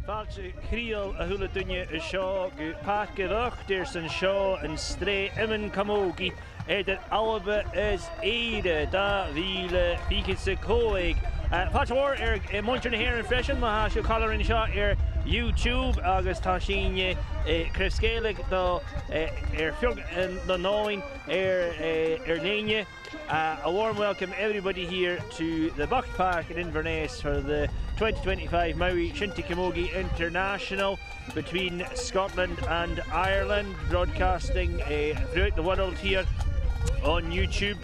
False Creole a hula dunye a shaw, Pat Geruch, there's an shaw and stray Emin Camogie, Eder Alba is Ede, da Vile, Fikitse Coeg. Pat War, Muncher here in Freshen, Mahash, color in shot here, YouTube, August Tashin, Chris Gaelic, the Fjord and the Knowing, Nanya. A warm welcome everybody here to the Bught Park in Inverness for the 2025 Mowi Shinty Camogie International between Scotland and Ireland, broadcasting throughout the world here on YouTube.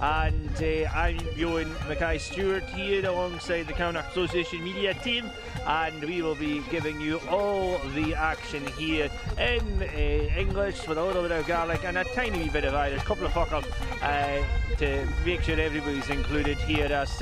And I'm Ewan Mackay-Stewart here alongside the Connacht Association media team, and we will be giving you all the action here in English with a little bit of Gaelic and a tiny wee bit of Irish, couple of fuck up to make sure everybody's included here as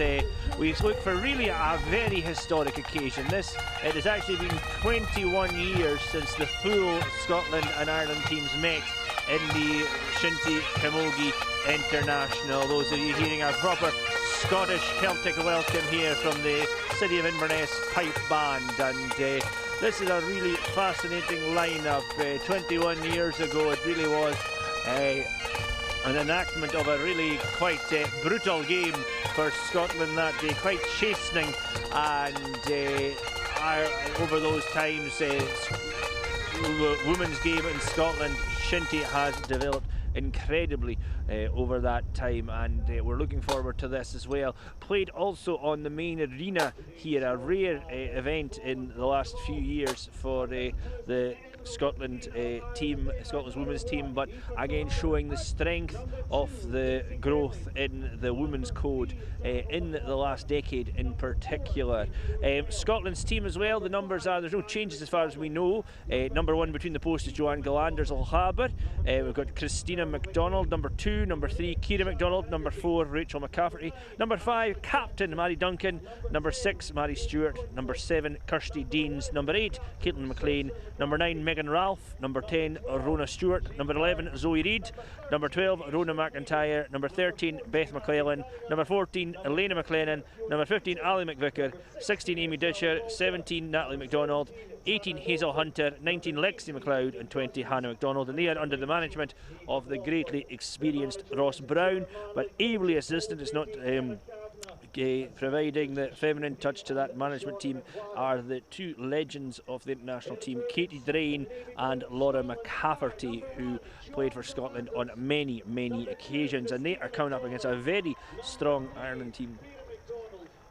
we look for really a very historic occasion. It has actually been 21 years since the full Scotland and Ireland teams met in the Shinty Camogie International. Those of you hearing our proper Scottish Celtic welcome here from the City of Inverness Pipe Band, and this is a really fascinating lineup. 21 years ago it really was an enactment of a really quite brutal game for Scotland that day, quite chastening, and over those times the women's game in Scotland, Shinty has developed incredibly over that time, and we're looking forward to this as well. Played also on the main arena here, a rare event in the last few years for the Scotland team, Scotland's women's team, but again showing the strength of the growth in the women's code in the last decade in particular. Scotland's team as well, the numbers are, there's no changes as far as we know. Number 1 between the posts is Joanne Galanders Alhaber. We've got Christina MacDonald, number 2, number 3 Ciara MacDonald, number 4 Rachel McCafferty, number 5 Captain Mary Duncan, number 6 Mary Stewart, number 7 Kirsty Deans, number 8 Caitlin McLean, number 9 Megan Ralph, number 10 Rona Stewart, number 11 Zoe Reid, number 12 Rona McIntyre, number 13 Beth MacLellan, number 14 Elena McLennan, number 15 Ali McVicker, 16 Amy Ditcher, 17 Natalie MacDonald, 18 Hazel Hunter, 19 Lexi McLeod, and 20 Hannah MacDonald, and they are under the management of the greatly experienced Ross Brown, but ably assisted. It's not providing the feminine touch to that management team are the two legends of the international team, Katie Drain and Laura McCafferty, who played for Scotland on many occasions, and they are coming up against a very strong Ireland team.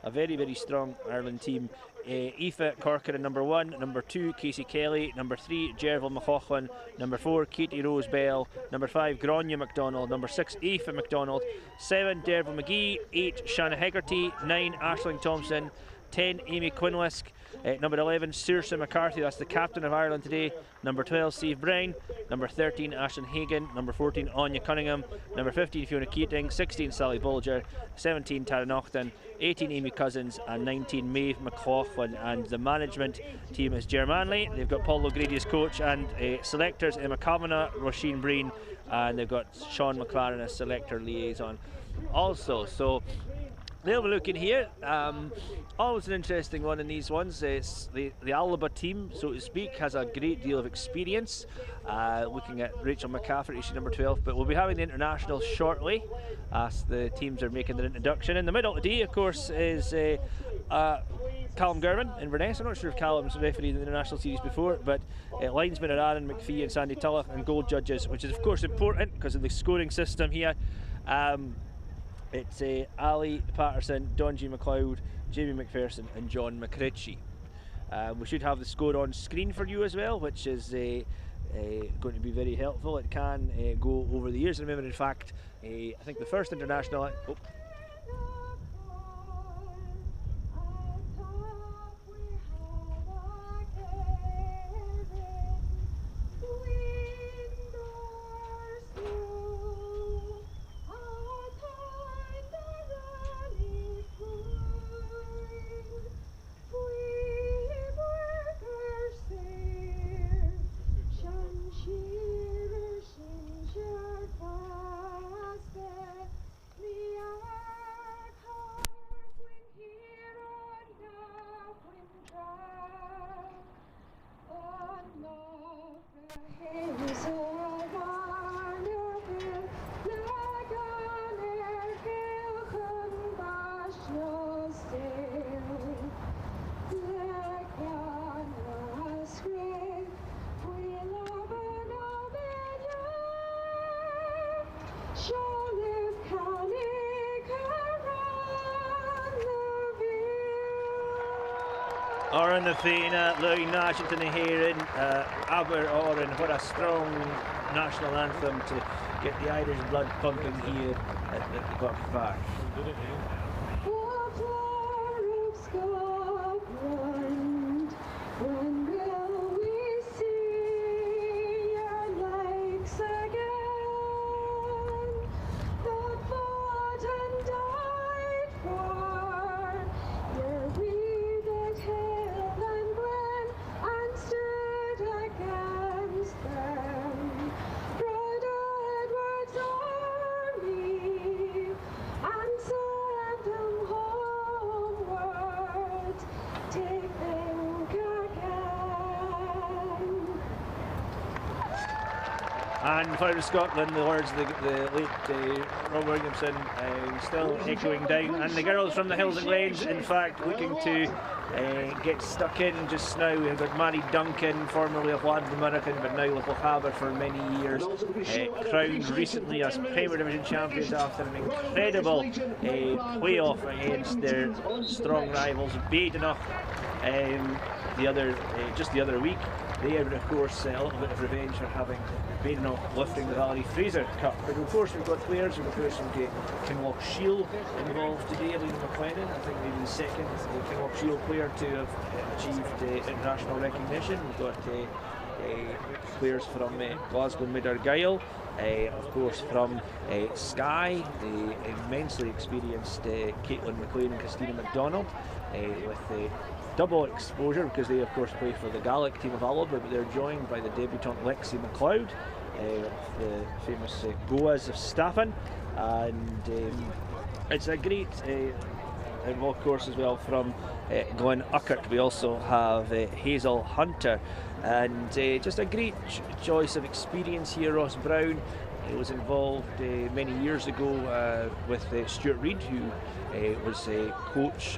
A very strong Ireland team. Aoife Corcoran, number 1, number 2 Casey Kelly, number 3 Jervil McLaughlin, number 4 Katie Rose Bell, number 5 Grania MacDonald, number 6 Aoife MacDonald, 7 Dervil McGee, 8 Shanna Hegarty, 9 Aisling Thompson, 10 Amy Quinlisk, number 11 Saoirse McCarthy, that's the captain of Ireland today, number 12 Steve Brown, number 13 Ashton Hagan, number 14 Anya Cunningham, number 15 Fiona Keating, 16 Sally Bolger, 17 Tara Naughton, 18 Amy Cousins, and 19 Maeve McLaughlin. And the management team is Ger Manley. They've got Paul O'Grady as coach, and selectors Emma Kavanagh, Roisin Breen, and they've got Sean McLaren as selector liaison also. So they'll be looking here. Always an interesting one in these ones. It's the Alba team, so to speak, has a great deal of experience. Looking at Rachel McCafferty, she's number 12, but we'll be having the international shortly as the teams are making their introduction. In the middle today, of course, is Callum Gervin in Inverness. I'm not sure if Callum's refereed in the international series before, but linesmen are Aaron McPhee and Sandy Tulloch, and goal judges, which is of course important because of the scoring system here. It's Ali Patterson, Don G. McLeod, Jamie McPherson, and John McRitchie. We should have the score on screen for you as well, which is going to be very helpful. It can go over the years. I remember, in fact, I think the first international. We are Oran the Fina, Louis Nashington the Heron, Aber Oran, what a strong national anthem to get the Irish blood pumping here at the Bught Park. And for Scotland, the words of the late Rob Williamson still echoing down. And the girls from the Hills and Glens, in fact, looking to get stuck in just now. We've got Mary Duncan, formerly of Latin American, but now with Lochaber for many years. Crowned recently as Premier Division champions after an incredible playoff against their strong rivals, Badenoch, just the other week. They had, of course, a little bit of revenge for having Badenoch lifting the Valerie Fraser Cup. But of course, we've got players. We've got players from Kinloch Shield involved today. Liam McLennan, I think maybe the second Kinloch Shield player to have achieved international recognition. We've got players from Glasgow Mid-Argyll. Of course, from Skye, the immensely experienced Caitlin McLean and Christina McDonald, with double exposure because they of course play for the Gaelic team of Alba, but they're joined by the debutant Lexi McLeod, the famous Boaz of Staffin, and it's a great and of course as well from Glen Uckert we also have Hazel Hunter, and just a great choice of experience here. Ross Brown was involved many years ago with Stuart Reid, who was a coach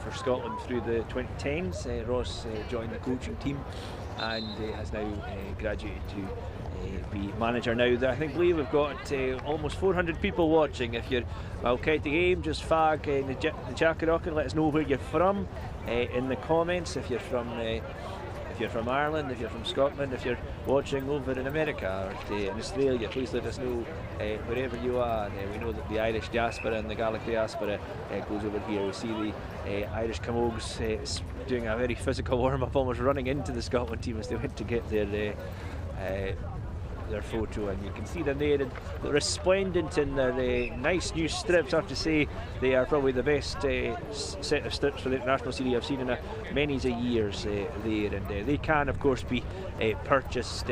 for Scotland through the 2010s. Ross joined the coaching team and has now graduated to be manager now. I believe we've got almost 400 people watching. If you're okay at the game, just fag the Jackarock and let us know where you're from in the comments. If you're from Ireland, if you're from Scotland, if you're watching over in America or in Australia, please let us know wherever you are. We know that the Irish diaspora and the Gaelic diaspora goes over here. We see the Irish Camogues doing a very physical warm-up, almost running into the Scotland team as they went to get their photo, and you can see them there, they're resplendent in their nice new strips. I have to say they are probably the best set of strips for the international series I've seen in many years there, and they can of course be purchased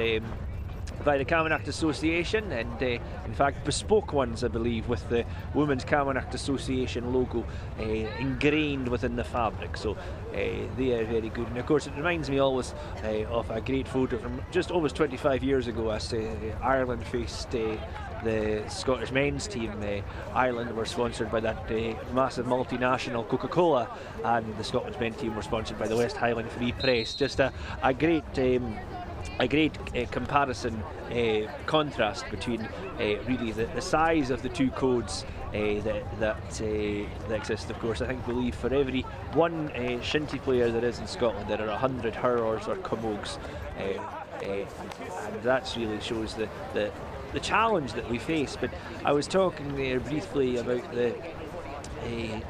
by the Camogie Association, and in fact bespoke ones I believe with the Women's Camogie Association logo ingrained within the fabric, so they are very good. And of course it reminds me always of a great photo from just almost 25 years ago as Ireland faced the Scottish men's team. Ireland were sponsored by that massive multinational Coca-Cola, and the Scottish men's team were sponsored by the West Highland Free Press. Just a great comparison, contrast between really the size of the two codes that exist. Of course, I believe for every one Shinty player there is in Scotland, there are 100 hurlers or camogues, and that really shows the challenge that we face. But I was talking there briefly about the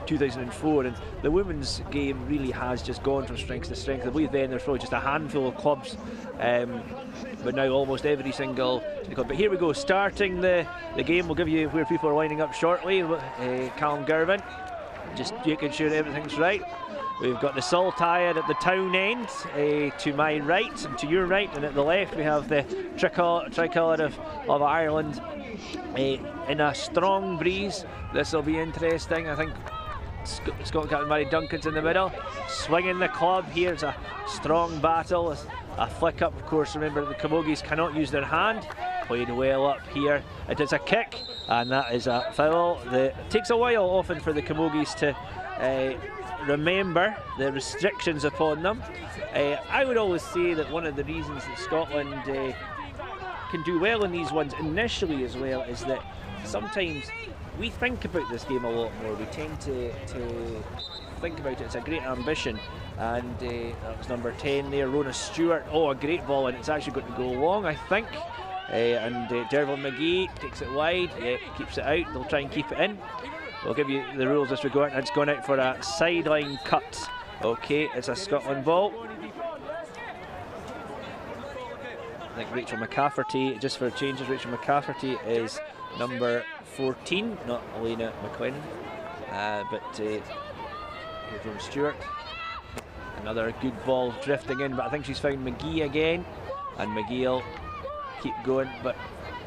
2004, and the women's game really has just gone from strength to strength. I believe then there's probably just a handful of clubs, but now almost every single club. But here we go, starting the game. We'll give you where people are lining up shortly. Callum Girvan, just making sure everything's right. We've got the Saltire at the town end, to my right and to your right, and at the left we have the tricolour of Ireland in a strong breeze. This will be interesting. I think Scotland captain Mary Duncan's in the middle, swinging the club. Here's a strong battle, a flick up. Of course, remember the Camogies cannot use their hand. Played well up here. It is a kick, and that is a foul. It takes a while often for the Camogies to remember the restrictions upon them. I would always say that one of the reasons that Scotland can do well in these ones initially as well is that sometimes we think about this game a lot more. We tend to think about it, it's a great ambition. And that was number 10 there, Rona Stewart. Oh, a great ball, and it's actually going to go long, I think. And Derville McGee takes it wide, keeps it out. They'll try and keep it in. We'll give you the rules as we go out. It's gone out for a sideline cut. Okay, it's a Scotland ball. I think Rachel McCafferty, just for changes, Rachel McCafferty is number 14, not Elena McLennan. But here's Rona Stewart. Another good ball drifting in, but I think she's found McGee again. And McGee will keep going, but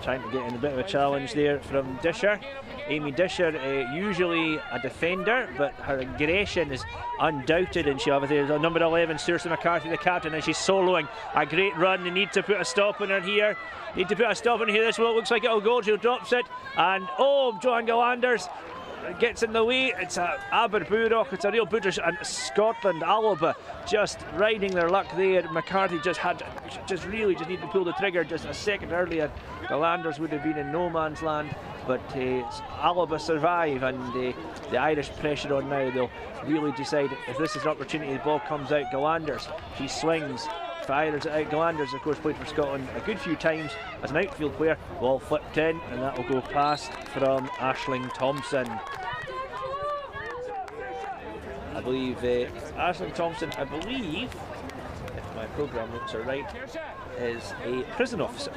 trying to get in a bit of a challenge there from Disher. Amy Disher, usually a defender, but her aggression is undoubted, and she'll have it. Number 11, Saoirse McCarthy, the captain, and she's soloing a great run. They need to put a stop on her here. Need to put a stop on her here. This one looks like it'll go. She drops it, and oh, Joanne Galanders gets in the way. It's a Aberburroch, it's a real British, and Scotland, Alaba just riding their luck there. McCarthy just really need to pull the trigger just a second earlier. Galanders would have been in no man's land, but Alaba survive, and the Irish pressure on now. They'll really decide if this is an opportunity. The ball comes out, Galanders, she swings, fires it out. Galanders, of course, played for Scotland a good few times as an outfield player. Ball flipped in, and that will go past from Aisling Thompson. I believe Aisling Thompson, I believe, if my programme notes are right, is a prison officer.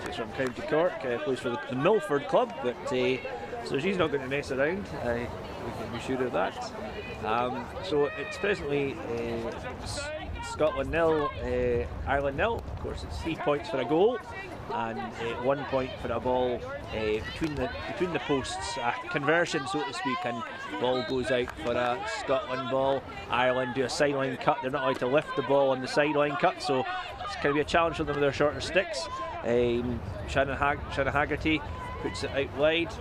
She's from County Cork, plays for the Milford club, but so she's not going to mess around. We can be sure of that. So it's presently Scotland 0, Ireland 0. Of course, it's 3 points for a goal and 1 point for a ball between the posts, a conversion, so to speak, and ball goes out for a Scotland ball. Ireland do a sideline cut. They're not allowed to lift the ball on the sideline cut, so it's going to be a challenge for them with their shorter sticks. Shannon Haggerty puts it out wide,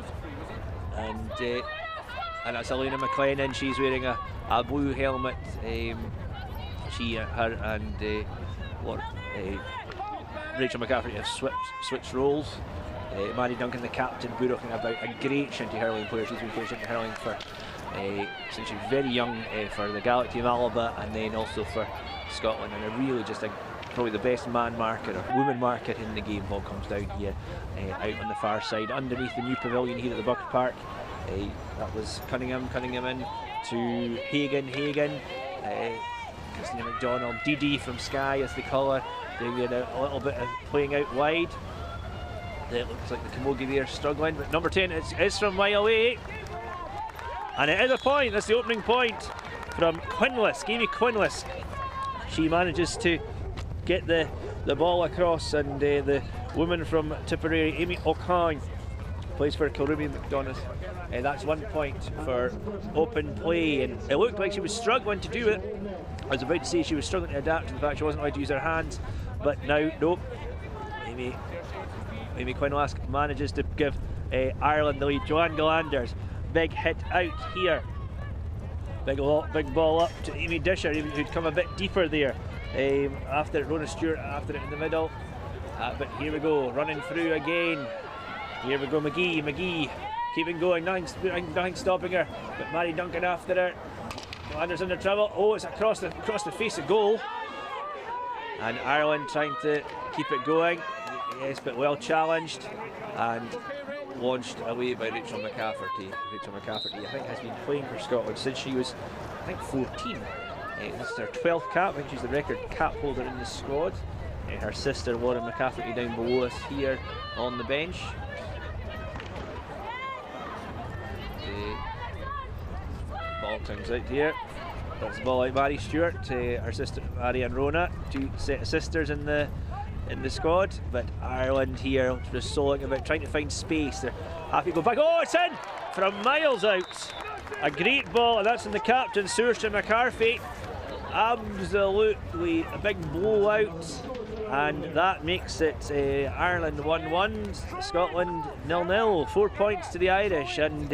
and that's Elena McLennan. She's wearing a blue helmet. Her and Rachel McCafferty have switched roles. Maddie Duncan, the captain, bullocking about, a great shinty hurling player. She's been playing shinty hurling for since she's very young for the Galaxy of Alaba, and then also for Scotland, and really just probably the best man marker or woman marker in the game. Ball comes down here, out on the far side, underneath the new pavilion here at the Bught Park. That was Cunningham in to Hagan, Christina McDonald, Didi from Skye as they call her, doing a little bit of playing out wide. It looks like the Camogie there struggling, but number 10 is from mile away, and it is a point. That's the opening point from Quinless, Gamey Quinless. She manages to get the ball across, and the woman from Tipperary, Amy O'Kine, plays for Kilruby McDonagh. That's 1 point for open play, and it looked like she was struggling to do it. I was about to say she was struggling to adapt to the fact she wasn't allowed to use her hands, but now, nope. Amy Quinlask manages to give Ireland the lead. Joanne Galanders, big hit out here. Big ball up to Amy Disher, who'd come a bit deeper there. After Rona Stewart, after it in the middle. But here we go, running through again. Here we go, McGee keeping going, nothing stopping her. But Mary Duncan after her. Galanders under trouble. Oh, it's across the face of goal. And Ireland trying to keep it going. Yes, but well challenged and launched away by Rachel McCafferty. Rachel McCafferty, I think, has been playing for Scotland since she was, I think, 14. This is her 12th cap. I think she's the record cap holder in the squad. Her sister Lauren McCafferty down below us here on the bench. Ball comes out here. That's the ball out Mary Stewart, her sister Marianne Rona, two set of sisters in the squad. But Ireland here just soloing about, trying to find space. They're happy to go back. Oh, it's in from miles out. A great ball, and that's from the captain, Saoirse McCarthy. Absolutely a big blowout, and that makes it Ireland 1-1, Scotland 0-0. 4 points to the Irish, and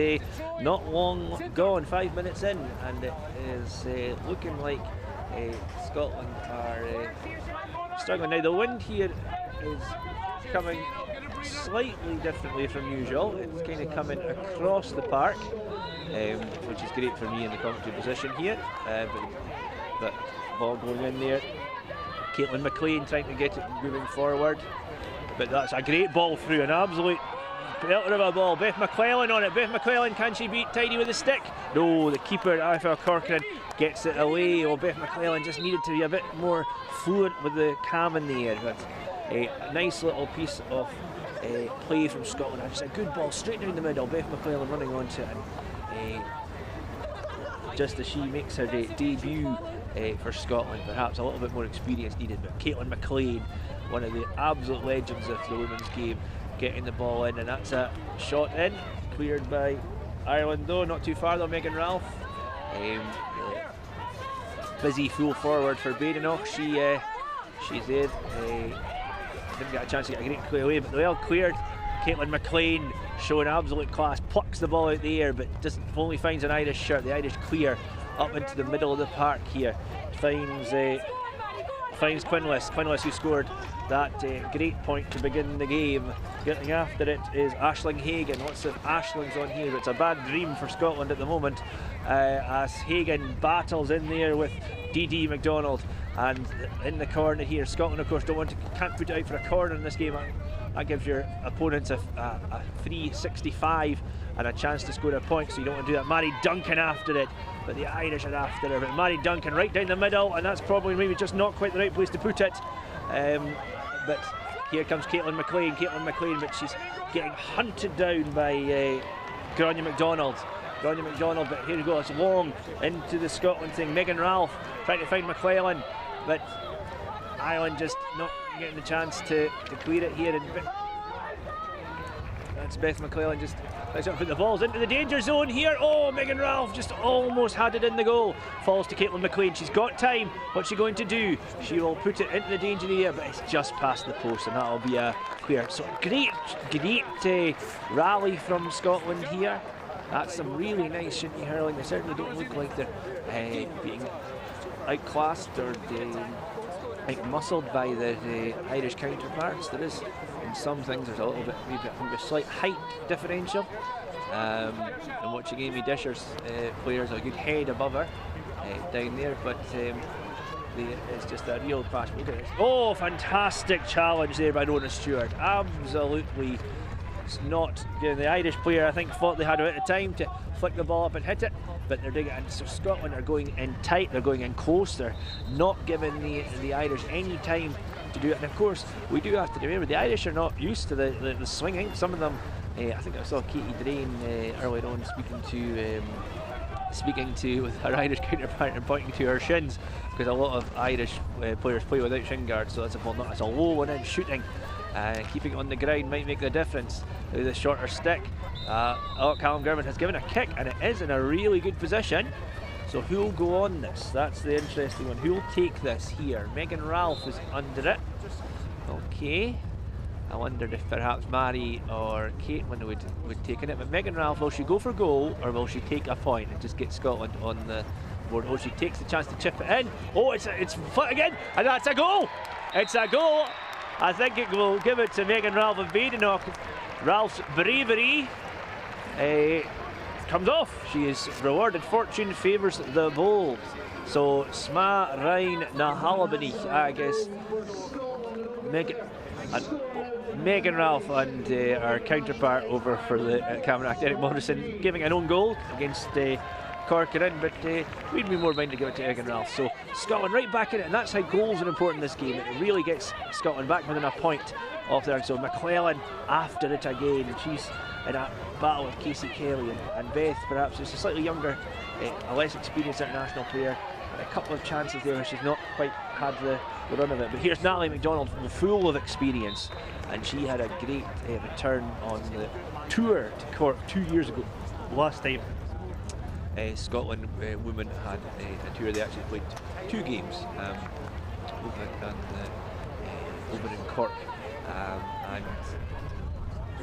not long gone, 5 minutes in, and it is looking like Scotland are struggling. Now the wind here is coming slightly differently from usual. It's kind of coming across the park. which is great for me in the commentary position here. But ball going in there. Caitlin McLean trying to get it moving forward. But that's a great ball through, an absolute belter of a ball. Beth MacLellan on it. Beth MacLellan, can she beat Tidy with a stick? No, the keeper, Ifa Corcoran, gets it away. Oh, Beth MacLellan just needed to be a bit more fluent with the cam in the air. But a nice little piece of play from Scotland. Just a good ball straight down the middle. Beth MacLellan running onto it. And, just as she makes her debut for Scotland, perhaps a little bit more experience needed. But Caitlin McLean, one of the absolute legends of the women's game, getting the ball in, and that's a shot in, cleared by Ireland though, not too far though. Megan Ralph, busy full forward for Badenoch. She's there. Didn't get a chance to get a great clear away, but well cleared. Caitlin McLean showing absolute class, plucks the ball out the air, but just only finds an Irish shirt. The Irish clear up into the middle of the park here. Finds Quinless. Quinless, who scored that great point to begin the game. Getting after it is Aisling Hagan. Lots of Aislings on here. It's a bad dream for Scotland at the moment, as Hagan battles in there with Dee McDonald, and in the corner here. Scotland, of course, can't put it out for a corner in this game. That gives your opponents a free 65 and a chance to score a point, so you don't want to do that. Mary Duncan after it, but the Irish are after her. But Mary Duncan right down the middle, and that's probably maybe just not quite the right place to put it. But here comes Caitlin McLean, but she's getting hunted down by Gráinne McDonald. But here we go, it's long into the Scotland thing. Megan Ralph trying to find MacLellan, but Ireland just not getting the chance to clear it here. And that's Beth MacLellan just tries to put the balls into the danger zone here. Oh, Megan Ralph just almost had it in the goal. Falls to Caitlin McLean. She's got time. What's she going to do? She will put it into the danger area, but it's just past the post, and that'll be a clear. So great rally from Scotland here. That's some really nice shinty hurling. They certainly don't look like they're being outclassed or muscled by the Irish counterparts. There is, in some things, there's a little bit, maybe a slight height differential. And watching Amy Disher's players, a good head above her down there, but it's just a real crash. Oh, fantastic challenge there by Rona Stewart. Absolutely not getting the Irish player, I think, thought they had a bit of time to flick the ball up and hit it, but they're doing it. And so Scotland are going in tight, they're going in close, they're not giving the Irish any time to do it. And of course, we do have to remember the Irish are not used to the swinging. Some of them, I think I saw Katie Drain earlier on speaking to with her Irish counterpart and pointing to her shins, because a lot of Irish players play without shin guards, so that's a low one in shooting. Keeping it on the ground might make the difference with a shorter stick. Callum Gervin has given a kick, and it is in a really good position. So who'll go on this? That's the interesting one. Who'll take this here? Megan Ralph is under it. Okay. I wondered if perhaps Mary or Caitlin would take it. But Megan Ralph, will she go for goal, or will she take a point and just get Scotland on the board? Oh, she takes the chance to chip it in. Oh, it's foot again, and that's a goal. It's a goal. I think it will give it to Megan Ralph of Badenoch. Ralph's bravery comes off. She is rewarded. Fortune favours the bold. So Sma Ryan na Halabani, I guess. Megan Ralph and our counterpart over for the Cameron Act, Eric Morrison, giving an own goal against Corcoran, but we'd be more minded to give it to Megan Ralph. So Scotland right back in it, and that's how goals are important in this game. It really gets Scotland back within a point off there. So MacLellan after it again, and she's in a battle with Casey Kelly, and Beth, perhaps just a slightly younger, a less experienced international player. A couple of chances there where she's not quite had the run of it. But here's Natalie McDonald, full of experience, and she had a great return on the tour to Cork 2 years ago. Last time Scotland women had a tour, they actually played 2 games over in Cork, and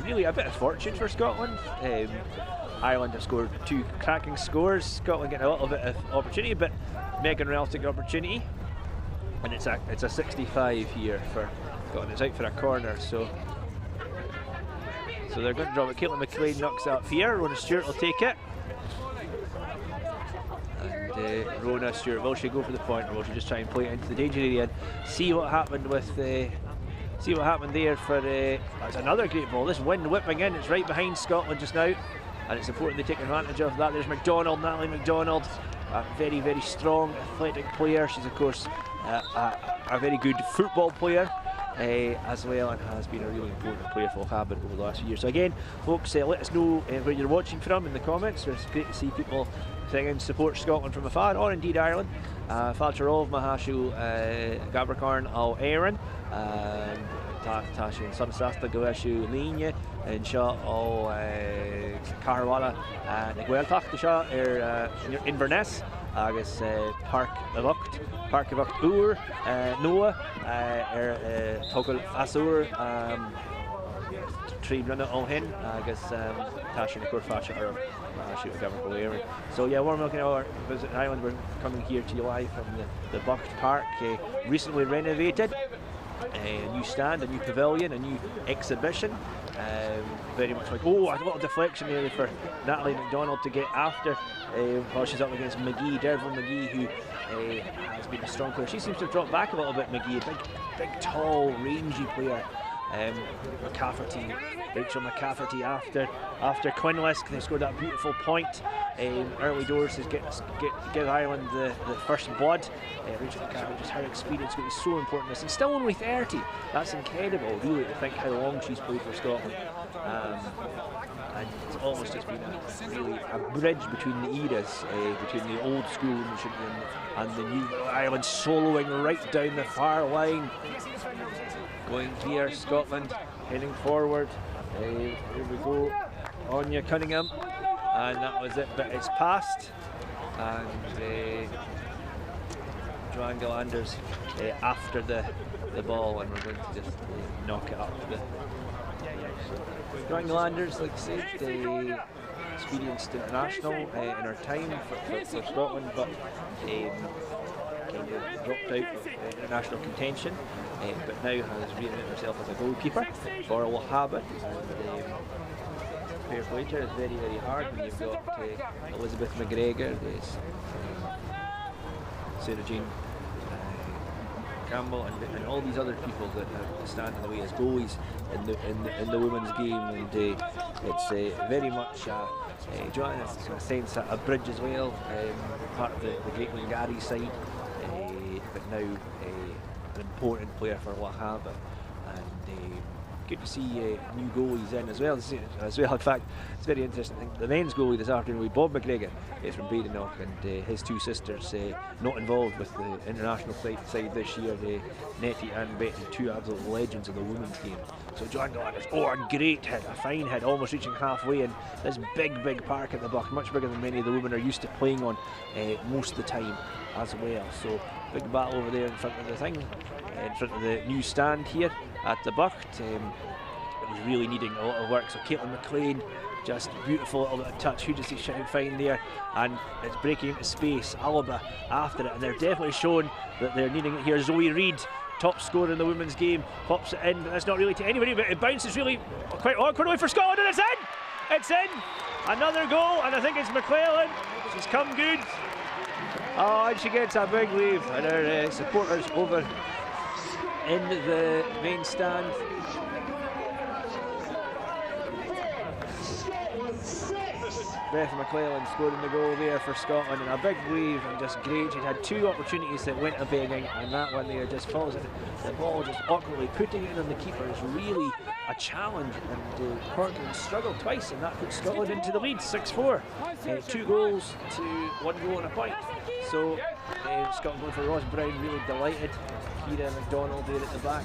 really a bit of fortune for Scotland. Ireland have scored 2 cracking scores. Scotland getting a little bit of opportunity, but Megan Ralph took the opportunity, and it's a 65 here for Scotland. It's out for a corner, so they're going to drop it. Caitlin McLean knocks it up here. Rona Stewart will take it. Rona Stewart. Will she go for the point, or will she just try and play it into the danger area and see what happened with see what happened there for that's another great ball. This wind whipping in, it's right behind Scotland just now, and it's important they take advantage of that. There's McDonald, Natalie McDonald, a very, very strong athletic player. She's of course a very good football player as well, and has been a really important player for Habit over the last few years. So again, folks, let us know where you're watching from in the comments. It's great to see people saying support Scotland from afar, or indeed Ireland. Falcherov, Mahashu, Gabrakarn, Al Aaron, Tashi and Sunsasta, Gaweshu, Linya, and Shaw, Al Carwala, Nigueltach, the Shaw, Inverness, Agus Park Evoct, Ur, Noah, Toggle Asur, Tree Runner All Hen, Agus Tashi and Kurfasha, or shoot a government area. So yeah, warm welcome to our visit in Ireland. We're coming here to you live from the Bught Park, recently renovated. A new stand, a new pavilion, a new exhibition. Very much like, oh, a little deflection there for Natalie McDonald to get after while she's up against McGee, Derville McGee, who has been a strong player. She seems to have dropped back a little bit, McGee, big tall, rangy player. McCafferty, Rachel McCafferty after Quinlisk, they scored that beautiful point early doors to give Ireland the first blood. Rachel McCafferty, just her experience is so important. This, and still only 30. That's incredible, really, to think how long she's played for Scotland. And it's almost just been a bridge between the eras, between the old school and the new. Ireland soloing right down the far line. Going here, Scotland heading forward. Here we go, Anya Cunningham, and that was it. But it's passed, and Joanne Galanders after the ball, and we're going to just knock it up. Joanne Galanders, like I said, experienced international in her time for Scotland, but kind of dropped out of international contention, but now has reinvented herself as a goalkeeper for Al Habit. Fair play to her is very, very hard when you've got Elizabeth McGregor, Sarah Jane Campbell, and all these other people that stand in the way as goalies in the women's game, and it's very much Joanne is in a sense a bridge as well, part of the Great Wingari side, but now an important player for Wahaba, and good to see new goalies in as well. In fact, it's very interesting. I think the men's goalie this afternoon will be Bob McGregor from Badenoch, and his two sisters not involved with the international side this year, Nettie and Betty, two absolute legends of the women's game. So Joanne Galanders, a great hit, a fine hit, almost reaching halfway in this big park at the Buck, much bigger than many of the women are used to playing on most of the time as well. So big battle over there in front of the thing, in front of the new stand here at the Buck. It was really needing a lot of work. So Caitlin McLean, just beautiful little bit of touch. Who does he find there? And it's breaking into space. Alaba after it, and they're definitely showing that they're needing it here. Zoe Reid, top scorer in the women's game, pops it in, but that's not really to anybody, but it bounces really quite awkward away for Scotland, and it's in! It's in! Another goal, and I think it's MacLellan. She's come good. Oh, and she gets a big wave, and her supporters over in the main stand. Beth MacLellan scoring the goal there for Scotland, and a big wave, and just great. She'd had two opportunities that went a begging, and that one there just falls in. The ball just awkwardly putting it in on the keeper is really a challenge, and Corcoran struggled twice, and that puts Scotland into the lead, 6-4. 2 goals to 1 goal and a point. So Scotland going for Ross Brown, really delighted. Kira McDonald there at the back,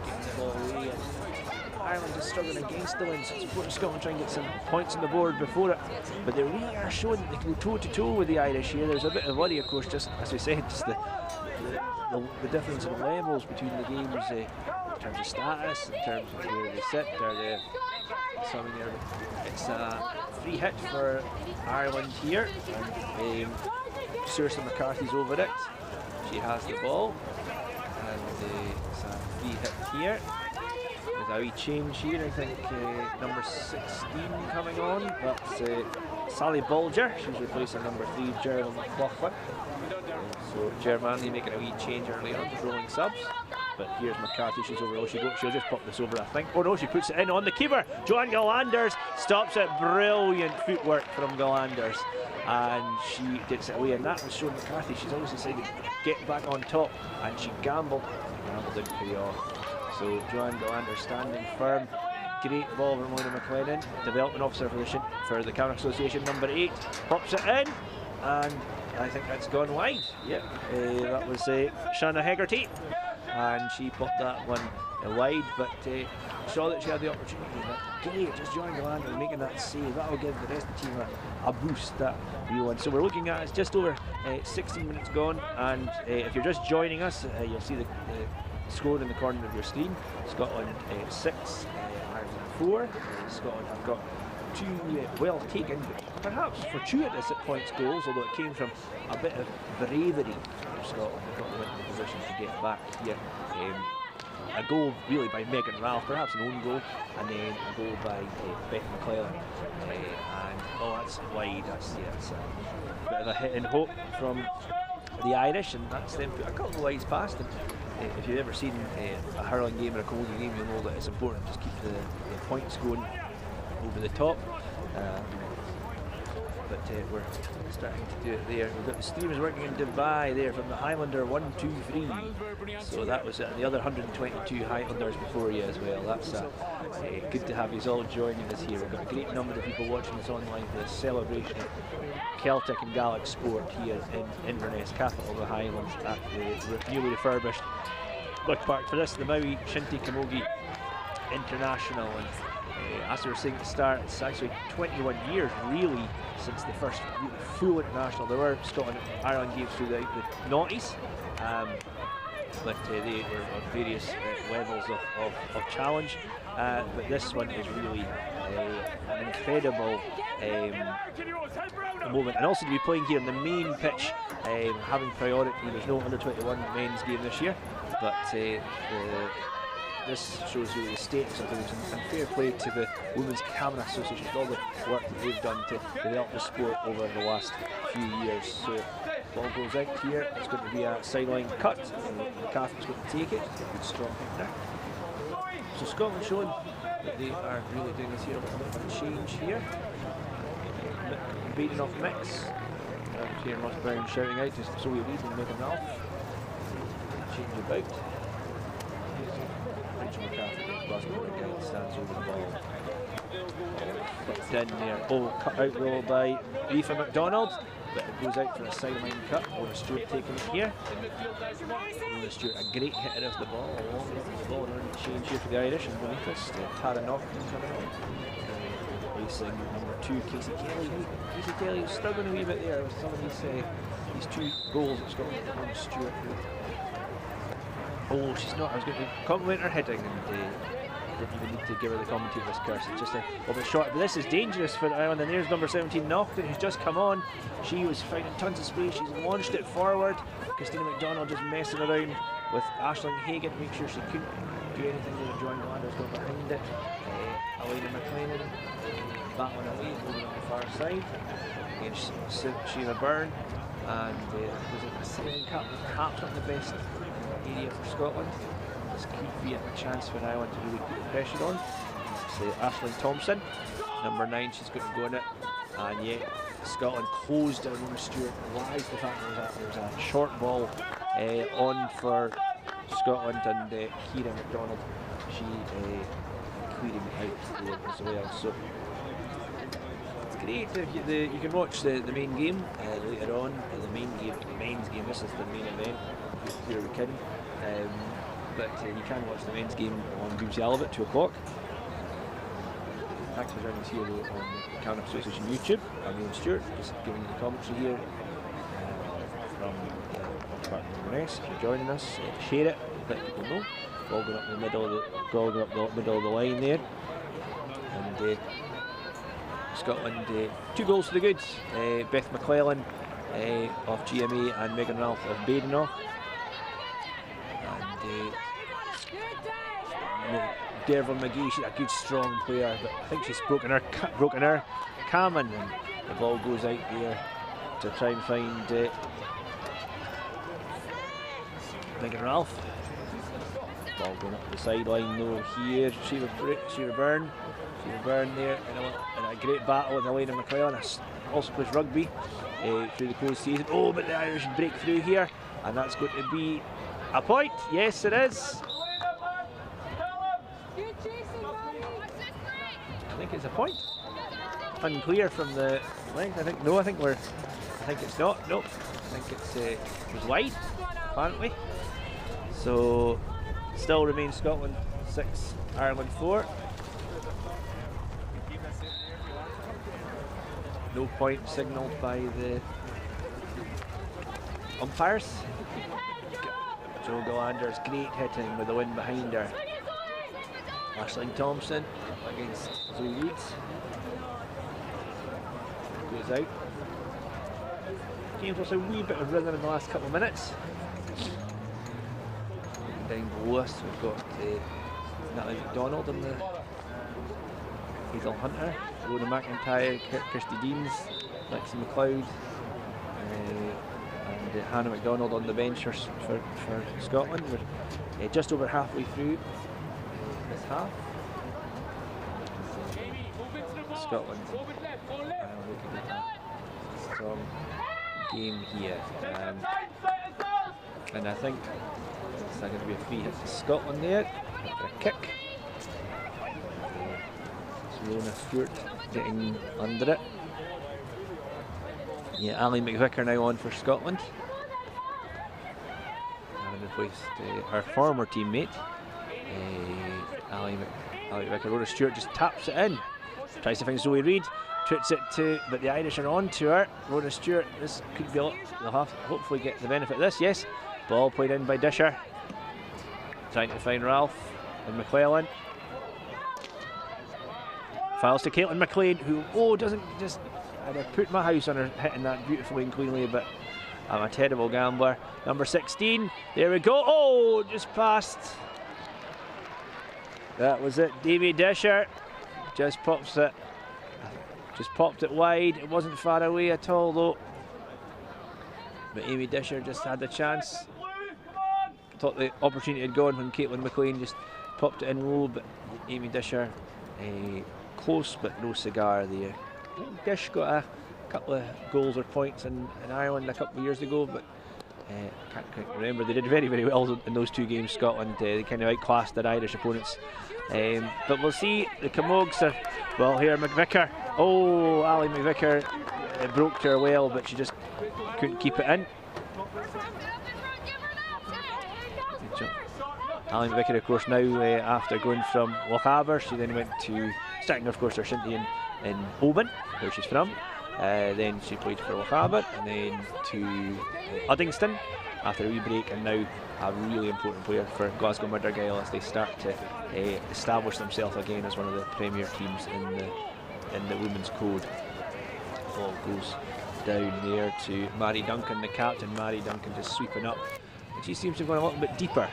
getting the ball away. And Ireland just struggling against the wind, so it's important Scotland trying to get some points on the board before it. But they really are showing that they can go toe-to-toe with the Irish here. There's a bit of worry, of course, just as we said, just the difference in levels between the games in terms of status, in terms of where they sit. It's a free hit for Ireland here, and Saoirse McCarthy's over it. She has the ball, and it's a free hit here. With a wee change here, I think number 16 coming on, but Sally Bulger. She's replacing number 3, Gerald McLaughlin. So Germany making a wee change early on, rolling subs. But here's McCarthy, she's over. Oh, she'll just pop this over, I think. Oh no, she puts it in on the keeper. Joanne Galanders stops it. Brilliant footwork from Galanders. And she gets it away. And that was showing McCarthy. She's always decided to get back on top. And she gambled. Didn't pay off. So Joanne Galanders standing firm. Great ball from Lena McLennan. Development officer for the Camogie Association, number 8. Pops it in. And I think that's gone wide. Yep, that was Shanna Hegarty. And she popped that one wide, but saw that she had the opportunity. But great, just Joanne Galanders making that save. That'll give the rest of the team a boost, that real one. So we're looking at, it's just over 16 minutes gone, and if you're just joining us, you'll see the score in the corner of your screen. Scotland 6, Ireland 4. Scotland have got 2 well taken, perhaps fortuitous at points goals, although it came from a bit of bravery for Scotland. They got them into the position to get back here. A goal really by Megan Ralph, perhaps an own goal, and then a goal by Beth MacLellan. And oh, that's wide. That's a bit of a hit and hope from the Irish, and that's them put a couple of wides past. And if you've ever seen a hurling game or a camogie game, you'll know that it's important to just keep the points going over the top. But we're starting to do it there. We've got the streamers working in Dubai there from the Highlander 1, 2, 3. So that was the other 122 Highlanders before you as well. That's good to have you all joining us here. We've got a great number of people watching us online for the celebration of Celtic and Gaelic sport here in Inverness, capital of the Highlands, at the newly refurbished Bught Park. For this, the Mowi Shinty Camogie International. And as we were saying at the start, it's actually 21 years really since the first full international. There were Scotland and Ireland games through the noughties, but they were on various levels of challenge. But this one is really an incredible moment, and also to be playing here on the main pitch, having priority. There's no under-21 men's game this year, but this shows you the stakes of things, and fair play to the Women's Camogie Association for all the work that they've done to develop the sport over the last few years. So ball goes out here, it's going to be a sideline cut, and McCarthy's going to take it. Good strong hit there. So Scotland showing that they are really doing this here, a little bit of a change here. Beating off mix. Here Ross Brown shouting out to Zoe Reid and Megan Ralph. Change about. Stands over the ball. Flipped in there. Oh, cut out goal by Aoife McDonald, but it goes out for a sideline cut. Mona Stewart taking it here. Mona Stewart, a great hitter of the ball. Along with the ball, and change here for the Irish. And beneath us, Tara Naughton coming on. Racing number 2, Casey Kelly. Casey Kelly is struggling a wee bit there with some of these 2 goals that Scotland. Mona Stewart. Oh, she's not. I was going to compliment her hitting, and didn't even need to give her the commentator's curse. It's just a little bit short. But this is dangerous for Ireland, and there's number 17, Naughton, who's just come on. She was finding tons of space. She's launched it forward. Christina McDonald just messing around with Aisling Hagan to make sure she couldn't do anything with Joanne Galanders going behind it. Elena McLennan battling away over on the far side against Sheena Byrne. And was it a sailing cap? Perhaps not the best area for Scotland. This could be a chance for Ireland to really put the pressure on. It's Aisling Thompson, number 9, she's going to go in it. And yet Scotland closed down Mona Stewart. Lies the fact there was a short ball on for Scotland, and Ciara McDonald, she clearing out there as well. So it's great. You can watch the main game later on. The men's game. This is the main event. Here we can. But you can watch the men's game on BBC Ireland at 2 o'clock. Thanks for joining us here though, on the Camogie Association YouTube. I'm Ian Stewart, just giving you the commentary here from Bught Park Inverness. If you're joining us, share it, let people know. Ball going up the middle of the line there. And Scotland 2 goals to the good. Beth MacLellan of GMA and Megan Ralph of Badenoch. Derville McGee, she's a good strong player, but I think she's broken her cam, and The ball goes out there to try and find Big and Ralph. Ball going up the sideline though here. Shearer Byrne there in a great battle with Elaine MacLellan. Also plays rugby through the close season. Oh, but the Irish break through here, and that's going to be a point. Yes, it is. I think it's a point. Unclear from the length. I think it's not. Nope. I think it was wide, apparently. So still remains Scotland 6, Ireland 4. No point signalled by the umpires. Jo Galander's great hitting with the wind behind her. Aisling Thompson against Zoe Leeds. Goes out. Game's lost a wee bit of rhythm in the last couple of minutes. Down below us, we've got Natalie MacDonald and the Hazel Hunter, Rhoda McIntyre, Kirsty Deans, Lexi McLeod, and Hannah MacDonald on the bench for Scotland. We're just over halfway through this half. Scotland looking at a strong game here, and I think it's going to be a free hit to Scotland there after a kick. Rona Stewart getting under it. Yeah, Ali McVicker now on for Scotland. Having replaced her former teammate, Ali McVicker. Rona Stewart just taps it in. Tries to find Zoe Reid. Trips it to, but the Irish are on to her. Rona Stewart, this could be a lot. They'll have to hopefully get the benefit of this. Yes, ball played in by Disher. Trying to find Ralph and MacLellan. Files to Caitlin McLean, who doesn't just. I'd have put my house on her hitting that beautifully and cleanly, but I'm a terrible gambler. Number 16, there we go. Oh, just passed. That was it. Davy Disher just popped it wide. It wasn't far away at all though. But Amy Disher just had the chance. Thought the opportunity had gone when Caitlin McLean just popped it in low, but Amy Disher close but no cigar there. Dish got a couple of goals or points in Ireland a couple of years ago, but can't quite remember. They did very, very well in those two games, Scotland. They kind of outclassed their Irish opponents. But we'll see. The Camogues are, well, here McVicker. Oh, Ali McVicker broke to her well, but she just couldn't keep it in. Ali McVicker, of course, now after going from Lochaber, she then went to, starting of course her Shinty in Oban, where she's from. Then she played for Lochaber, and then to Uddingston after a wee break, and now a really important player for Glasgow Mothergill as they start to establish themselves again as one of the premier teams in the women's code. Ball goes down there to Mary Duncan, the captain. Mary Duncan just sweeping up, and she seems to have gone a little bit deeper.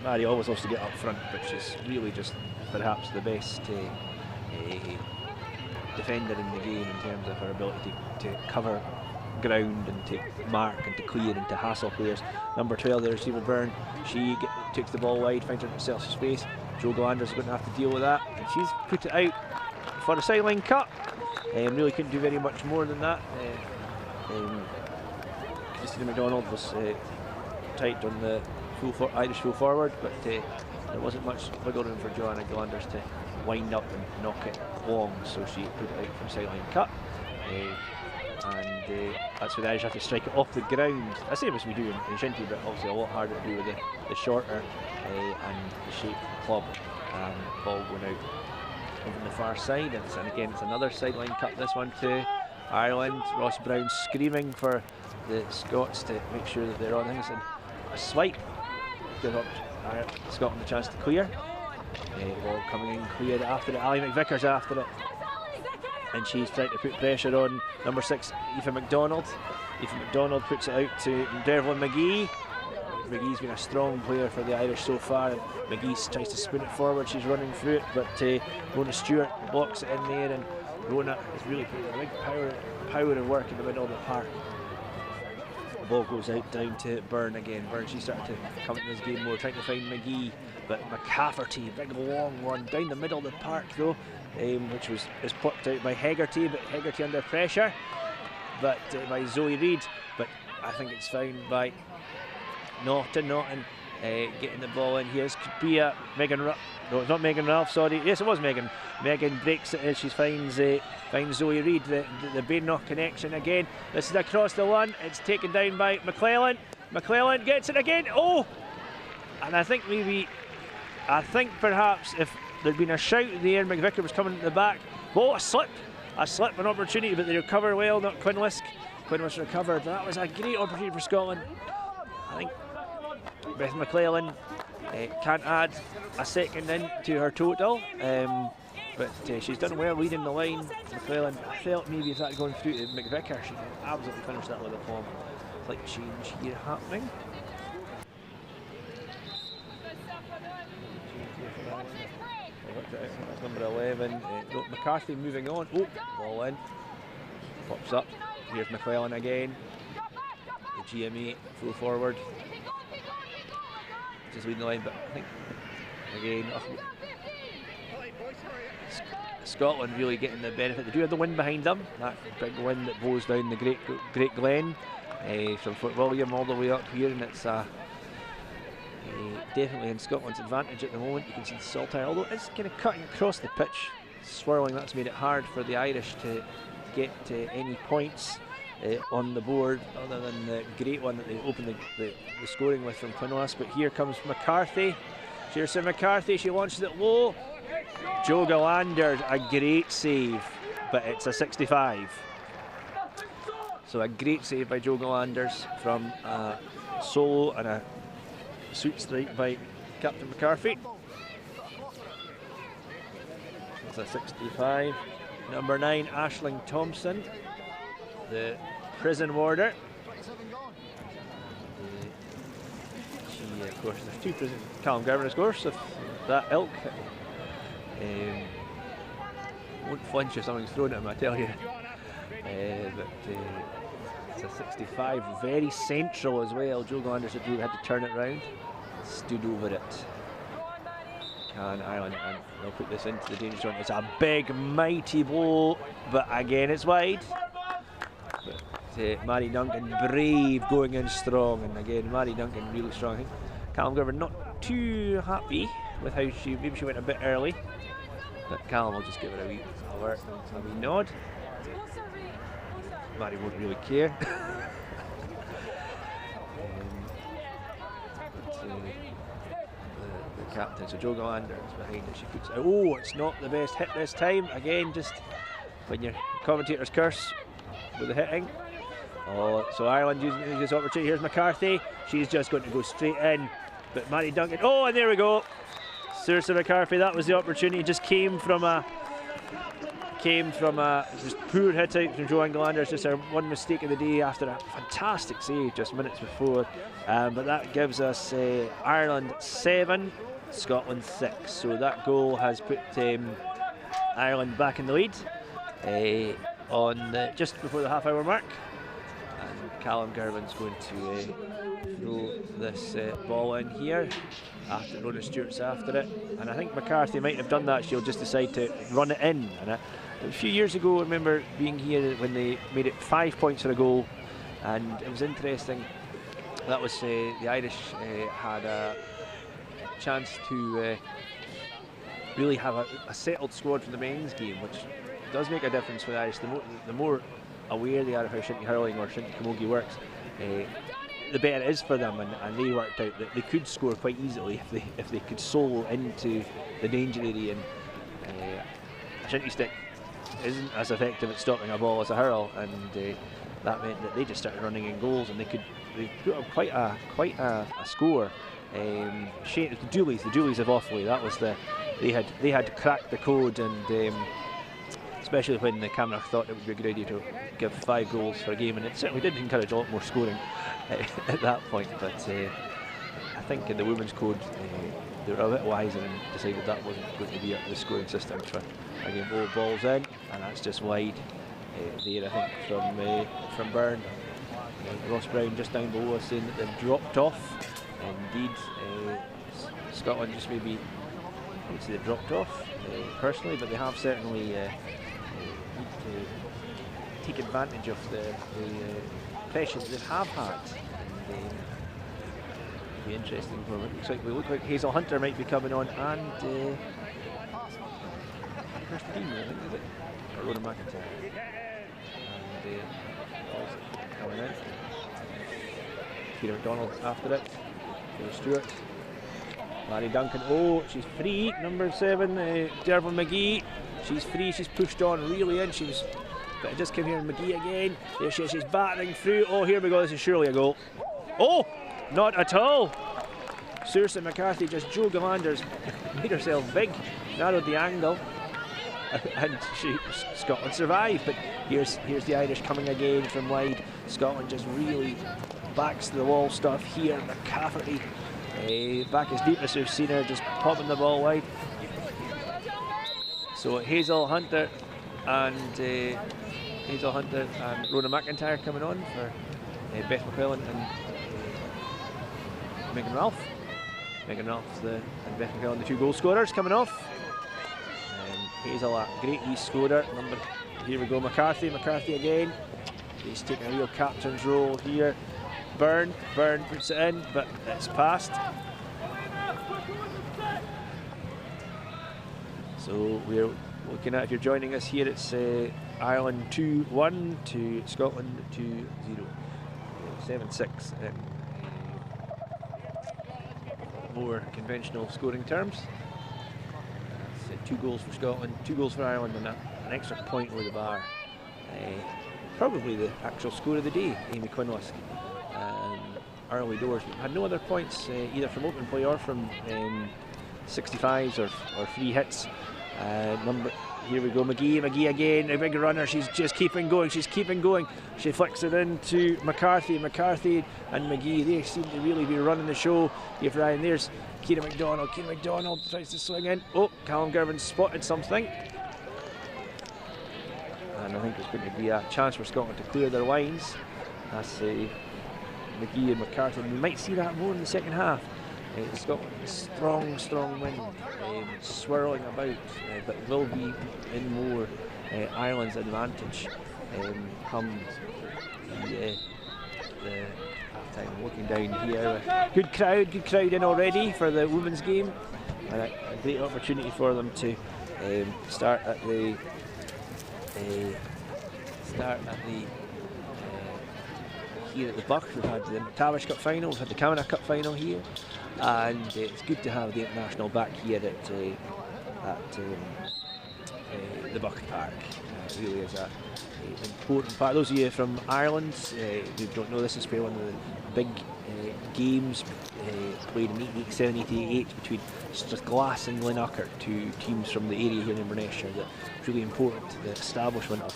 Mary always loves to get up front, but she's really just perhaps the best defender in the game in terms of her ability to cover ground and to mark and to clear and to hassle players. Number 12, the receiver Byrne, she takes the ball wide, finds herself some space. Jo Galander's going to have to deal with that, and she's put it out for a sideline cut. Really couldn't do very much more than that. Christina MacDonald was tight on the Irish full forward, but there wasn't much wiggle room for Joanna Galanders to wind up and knock it long, so she put it out from sideline cut. And that's where the Irish have to strike it off the ground. The same as we do in Shinty, but obviously a lot harder to do with the shorter and the shaped club. Ball going out from the far side, and again it's another sideline cut, this one to Ireland. Ross Brown screaming for the Scots to make sure that they're on things, and a swipe gives up Scotland the chance to clear. Ball coming in cleared after it. Ali McVicker's after it, and she's trying to put pressure on number 6, Aoife MacDonald. Aoife MacDonald puts it out to Dervlin McGee. McGee's been a strong player for the Irish so far, and McGee tries to spin it forward. She's running through it, but Rona Stewart blocks it in there, and Rona is really putting a big power and work in the middle of the park. The ball goes out down to Byrne again. Byrne, she started to come into this game more, trying to find McGee, but McCafferty, big long run down the middle of the park though, which is plucked out by Hegarty, but Hegarty under pressure, but by Zoe Reid, but I think it's found by Norton getting the ball in here. This could be a Megan. No, it's not Megan Ralph. Sorry, yes, it was Megan. Megan breaks it as she finds Zoe Reid. The Bainlock connection again. This is across the one. It's taken down by MacLellan. MacLellan gets it again. Oh, and I think perhaps if there'd been a shout there, McVicker was coming at the back. Oh, a slip, an opportunity, but they recover well. Not Quinlisk. Quinlisk recovered. That was a great opportunity for Scotland. I think Beth MacLellan can't add a second in to her total, but she's done well leading the line. MacLellan, I felt maybe if that had gone through to McVicker, she could absolutely finish that with a bomb. Slight change here happening. That's number 11. McCarthy moving on. Oh, ball in. Pops up. Here's MacLellan again. The GMA full forward. Just leading the line, but I think again Scotland really getting the benefit. They do have the wind behind them. That big wind that blows down the Great Glen from Fort William all the way up here, and it's definitely in Scotland's advantage at the moment. You can see the Saltire, although it's kind of cutting across the pitch, swirling. That's made it hard for the Irish to get any points on the board, other than the great one that they opened the scoring with from Quinlisk. But here comes McCarthy. Saoirse McCarthy, she launches it low. Jo Galander, a great save, but it's a 65. So a great save by Jo Galanders from a solo and a suit strike by Captain McCarthy. It's a 65. Number 9, Aisling Thompson, the prison warder. Of course, there's 2 prison. Callum Garvin, of course, of that ilk. Won't flinch if something's thrown at him, I tell you. But it's a 65, very central as well. Jo Galanders had to turn it round, stood over it. Can Ireland, and they'll put this into the danger zone. It's a big, mighty blow, but again it's wide. But Mary Duncan, brave, going in strong, and again Mary Duncan really strong. I think Callum Garvin not too happy with how maybe she went a bit early, but Callum will just give it a wee alert, a wee nod. Mary won't really care. The captain, so Jo Galander is behind it. She puts it. Oh, it's not the best hit this time. Again, just when your commentators curse with the hitting. Oh, so Ireland using this opportunity. Here's McCarthy. She's just going to go straight in, but Mary Duncan. Oh, and there we go. Saoirse McCarthy. That was the opportunity. Just came from a just poor hit out from Joanne Galander. It's just her one mistake of the day after a fantastic save just minutes before. But that gives us Ireland 7, Scotland 6. So that goal has put Ireland back in the lead on just before the half-hour mark. And Callum Garvin's going to throw this ball in here after Rona Stewart's after it. And I think McCarthy might have done that. She'll just decide to run it in. And a few years ago, I remember being here when they made it 5 points for a goal, and it was interesting. That was the Irish had a chance to really have a settled squad for the men's game, which does make a difference for the Irish. The more aware they are of how Shinty hurling or Shinty Camogie works, the better it is for them, and they worked out that they could score quite easily if they could solo into the danger area. And a Shinty stick isn't as effective at stopping a ball as a hurl, and that meant that they just started running in goals, and they put up quite a score. The Doolies of Offaly, that was they had cracked the code, and especially when the camera thought it would be a good idea to give 5 goals for a game, and it certainly did encourage a lot more scoring at that point. But I think in the women's code they were a bit wiser and decided that wasn't going to be the scoring system for a game. Oh, ball's in, and that's just wide there, I think, from Byrne. Ross Brown just down below us saying that they've dropped off. Indeed, Scotland just maybe, I would say they've dropped off personally, but they have certainly need to take advantage of the pressure that they have had. And, be interesting. We look like Hazel Hunter might be coming on, and Christine, I think, is it? Or Rhoda McIntyre. And coming in. Keira McDonald after it. Taylor Stewart. Larry Duncan. Oh, she's free. Number 7, Dervin McGee. She's free. She's pushed on really in. But it just came here. McGee again. There she is. She's battering through. Oh, here we go. This is surely a goal. Oh, not at all. Saoirse McCarthy, just Joe Galander's made herself big, narrowed the angle, and Scotland survived. But here's the Irish coming again from wide. Scotland just really backs to the wall stuff here. McCafferty back as deep as we've seen her, just popping the ball wide. So Hazel Hunter and Rhoda McIntyre coming on for Beth MacLellan and Megan Ralph. Megan Ralph and Beth MacLellan, the 2 goal scorers coming off. Hazel, a great wee scorer. Here we go, McCarthy again. He's taking a real captain's role here. Byrne puts it in, but it's passed. So we're looking at, if you're joining us here, it's Ireland 2-1 to Scotland 2-0. 7-6 in more conventional scoring terms. 2 goals for Scotland, 2 goals for Ireland, and an extra point over the bar. Probably the actual score of the day, Amy Quinlisk. Early doors. We had no other points, either from open play or from 65s or free hits. Here we go, McGee again, a big runner. She's just keeping going. She flicks it into McCarthy and McGee. They seem to really be running the show here for Ryan. There's Keira McDonald. Keira McDonald tries to swing in. Oh, Callum Girvan spotted something. And I think it's going to be a chance for Scotland to clear their lines. That's McGee and McCarthy. We might see that more in the second half. Scotland, strong wind, swirling about, but will be in more Ireland's advantage come the half-time. Looking down here, good crowd in already for the women's game, and a great opportunity for them to start at the here at the Buck. We've had the Tavish Cup final, we've had the Camogie Cup final here, and it's good to have the international back here at the Bught Park. It really is an important part. Those of you from Ireland who don't know, this is one of the big games played in 87-88 between Strathglass and Glenacher, 2 teams from the area here in Inverness. That's really important to the establishment of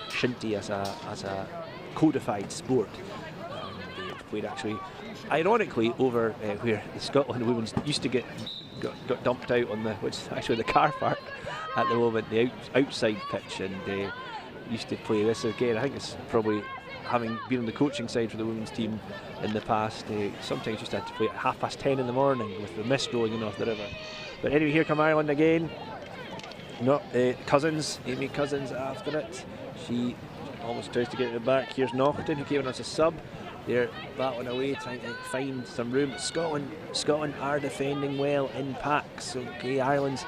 Shinty as a codified sport. Played actually, ironically, over where the Scotland women's used to got dumped out on which is actually the car park at the moment, the outside pitch, and used to play this again. I think it's probably, having been on the coaching side for the women's team in the past, sometimes used to have to play at 10:30 in the morning with the mist rolling in off the river. But anyway, here come Ireland again. Cousins, Amy Cousins after it. She almost tries to get it back. Here's Naughton, who came in as a sub. They're battling away, trying to find some room. Scotland are defending well in packs. Okay, Ireland's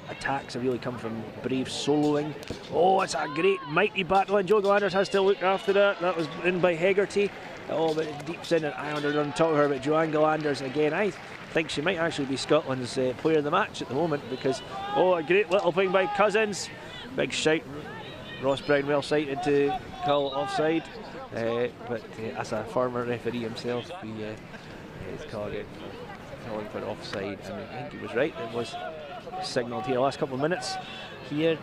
attacks have really come from brave soloing. Oh, it's a great mighty battle, and Joe Galanders has to look after that. That was in by Hegarty. Oh, but it deeps in, and Ireland are on top of her. But Joanne Galanders again, I think she might actually be Scotland's player of the match at the moment, because a great little thing by Cousins. Big shout. Ross Brown well sighted to call offside. But as a former referee himself, he is calling for offside, and I think he was right. It was signalled here last couple of minutes here.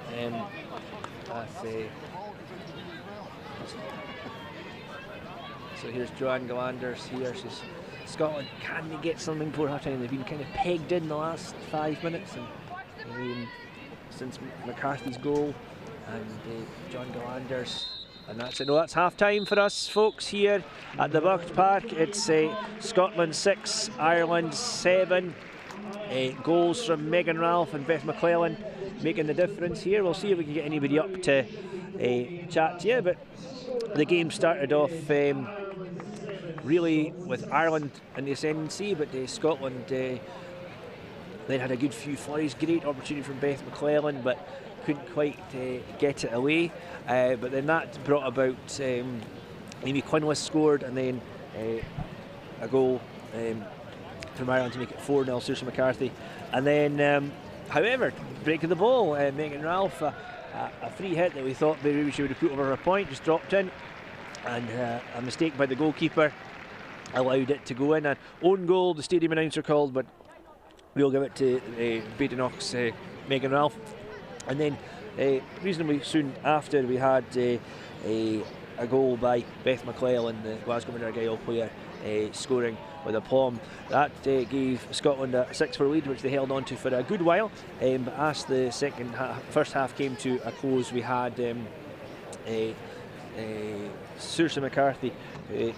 So here's Joanne Galanders here. She's Scotland, can they get something before half time? They've been kind of pegged in the last 5 minutes, and since McCarthy's goal and John Galander's. And that's it. No, that's half time for us folks here at the Bught Park. It's Scotland 6, Ireland 7. Goals from Megan Ralph and Beth MacLellan making the difference here. We'll see if we can get anybody up to chat to you. But the game started off really with Ireland in the ascendancy, but Scotland then had a good few flurries. Great opportunity from Beth MacLellan, but couldn't quite get it away. But then that brought about Amy Quinless scored, and then a goal from Ireland to make it 4-0, Saoirse McCarthy. And then, however, break of the ball, Megan Ralph, a free hit that we thought maybe she would have put over a point, just dropped in, and a mistake by the goalkeeper allowed it to go in. An own goal, the stadium announcer called, but we'll give it to Badenoch's Megan Ralph. And then reasonably soon after, we had a goal by Beth MacLellan, the Glasgow Argyle player, scoring with a palm. That gave Scotland a 6-4 lead, which they held on to for a good while. But as the first half came to a close, we had Saoirse McCarthy,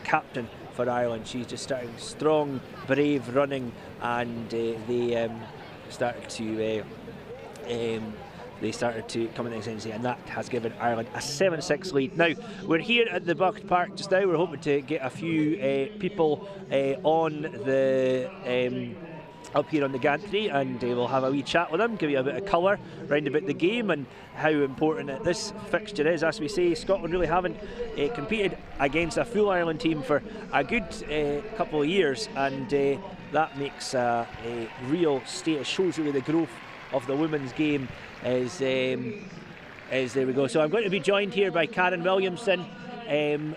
captain for Ireland. She's just starting strong, brave running, and they started to come in the ascendancy, and that has given Ireland a 7-6 lead. Now, we're here at the Bught Park just now. We're hoping to get a few people on the up here on the gantry, and we'll have a wee chat with them, give you a bit of colour round about the game and how important this fixture is. As we say, Scotland really haven't competed against a full Ireland team for a good couple of years, and that makes a real state. It shows really the growth of the women's game. As there we go. So I'm going to be joined here by Karen Williamson and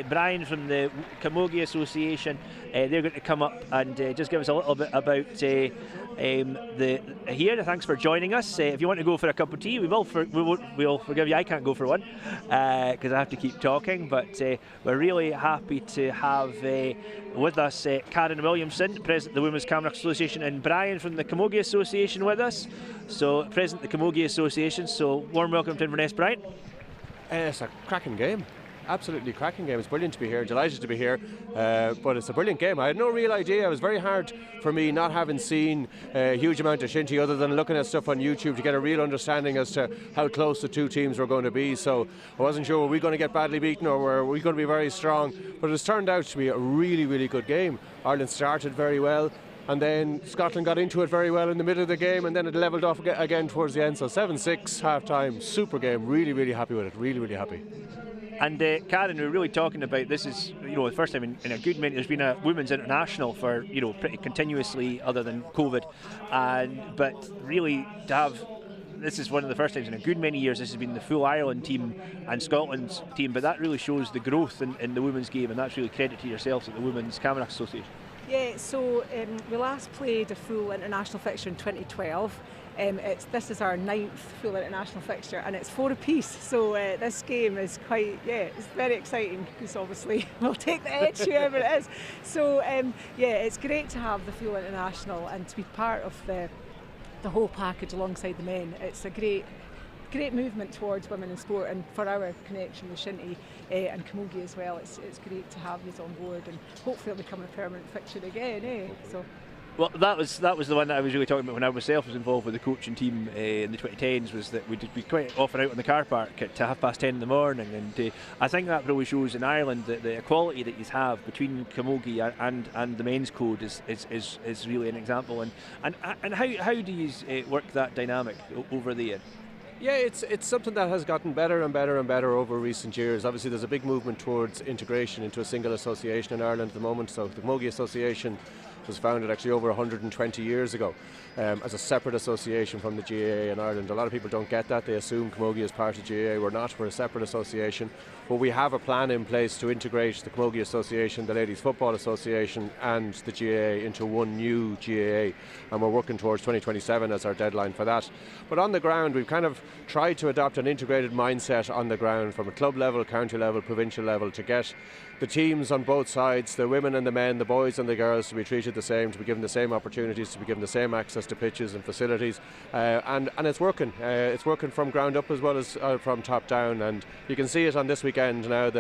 Brian from the Camogie Association. They're going to come up and just give us a little bit about here. Thanks for joining us. If you want to go for a cup of tea, we'll forgive you. I can't go for one because I have to keep talking. But we're really happy to have with us Karen Williamson, President of the Women's Camogie Association, and Brian from the Camogie Association with us. So, President of the Camogie Association. So, warm welcome to Inverness, Brian. It's a cracking game. Absolutely cracking game. It's brilliant to be here, delighted to be here, but it's a brilliant game. I had no real idea. It was very hard for me, not having seen a huge amount of Shinty other than looking at stuff on YouTube, to get a real understanding as to how close the two teams were going to be. So I wasn't sure, were we going to get badly beaten or were we going to be very strong, but it's turned out to be a really, really good game. Ireland started very well, and then Scotland got into it very well in the middle of the game, and then it levelled off again towards the end. So 7-6 half time, super game. Really, really happy with it. Really, really happy. And Karen, we're really talking about this is the first time in a good many. There's been a women's international for pretty continuously, other than COVID, but really to have. This is one of the first times in a good many years this has been the full Ireland team and Scotland's team, but that really shows the growth in the women's game, and that's really credit to yourselves at the Women's Camogie Association. Yeah, so we last played a full international fixture in 2012. This is our 9th full international fixture, and it's 4 apiece. So this game is it's very exciting, because obviously we'll take the edge whoever it is. So it's great to have the full international and to be part of the whole package alongside the men. It's a great movement towards women in sport, and for our connection with Shinty and Camogie as well, it's great to have you on board, and hopefully it'll become a permanent fixture again. So. Well, that was the one that I was really talking about when I myself was involved with the coaching team in the 2010s, was that we'd be quite often out on the car park at 10:30 in the morning, and I think that really shows in Ireland that the equality that you have between Camogie and the men's code is really an example. And how do you work that dynamic over there? Yeah, it's something that has gotten better and better and better over recent years. Obviously, there's a big movement towards integration into a single association in Ireland at the moment. So the Camogie Association It was founded actually over 120 years ago as a separate association from the GAA in Ireland. A lot of people don't get that. They assume Camogie is part of GAA. We're not. We're a separate association. But we have a plan in place to integrate the Camogie Association, the Ladies Football Association and the GAA into one new GAA, and we're working towards 2027 as our deadline for that. But on the ground, we've kind of tried to adopt an integrated mindset on the ground from a club level, county level, provincial level, to get the teams on both sides, the women and the men, the boys and the girls, to be treated the same, to be given the same opportunities, to be given the same access to pitches and facilities, and it's working. It's working from ground up as well as from top down, and you can see it on this weekend now.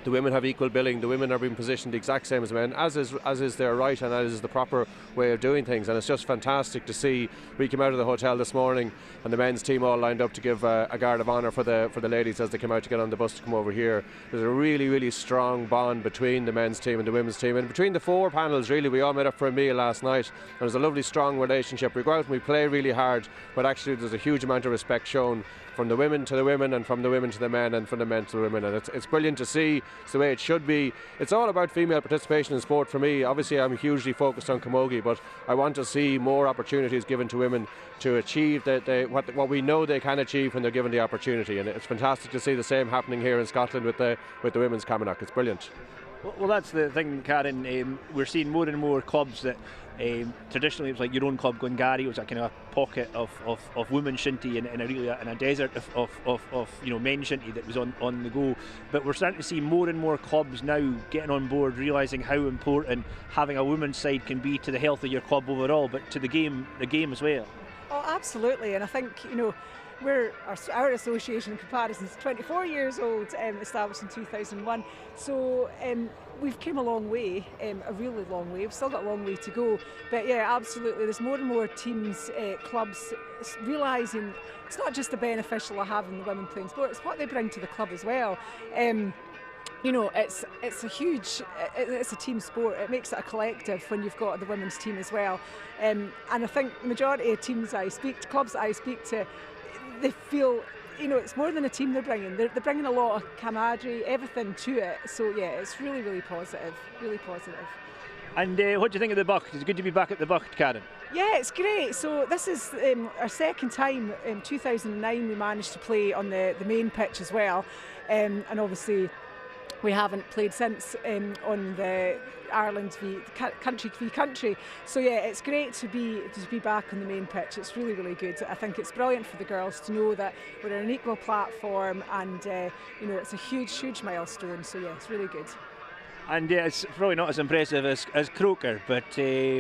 The women have equal billing. The women are being positioned the exact same as the men, as is their right and as is the proper way of doing things. And it's just fantastic to see. We came out of the hotel this morning and the men's team all lined up to give a guard of honour for the ladies as they came out to get on the bus to come over here. There's a really, really strong bond between the men's team and the women's team, and between the four panels. Really, we all met up for a meal last night, and there's a lovely, strong relationship. We go out and we play really hard, but actually there's a huge amount of respect shown from the women to the women, and from the women to the men, and from the men to the women, and it's brilliant to see. It's the way it should be. It's all about female participation in sport for me. Obviously I'm hugely focused on Camogie, but I want to see more opportunities given to women to achieve what we know they can achieve when they're given the opportunity, and it's fantastic to see the same happening here in Scotland with the women's Camanachd. It's brilliant. Well, that's the thing, Karen. We're seeing more and more clubs that traditionally it was like your own club, Glengarry, was a kind of pocket of women's shinty in a desert of men's shinty that was on the go. But we're starting to see more and more clubs now getting on board, realising how important having a women's side can be to the health of your club overall, but to the game as well. Oh, absolutely, and I think our association in comparison is 24 years old, established in 2001. So we've come a long way, a really long way. We've still got a long way to go. But yeah, absolutely, there's more and more teams, clubs realising it's not just the beneficial of having the women playing sport, it's what they bring to the club as well. It's a team sport. It makes it a collective when you've got the women's team as well. And I think the majority of clubs that I speak to, they feel, it's more than a team they're bringing. They're bringing a lot of camaraderie, everything to it. So yeah, it's really, really positive, really positive. And what do you think of the Bucht? It's good to be back at the Bucht, Karen. Yeah, it's great. So this is our second time. In 2009 we managed to play on the main pitch as well, and obviously we haven't played since on the Ireland country v country. So yeah, it's great to be back on the main pitch. It's really, really good. I think it's brilliant for the girls to know that we're on an equal platform, and it's a huge milestone. So yeah, it's really good. And it's probably not as impressive as Croker, but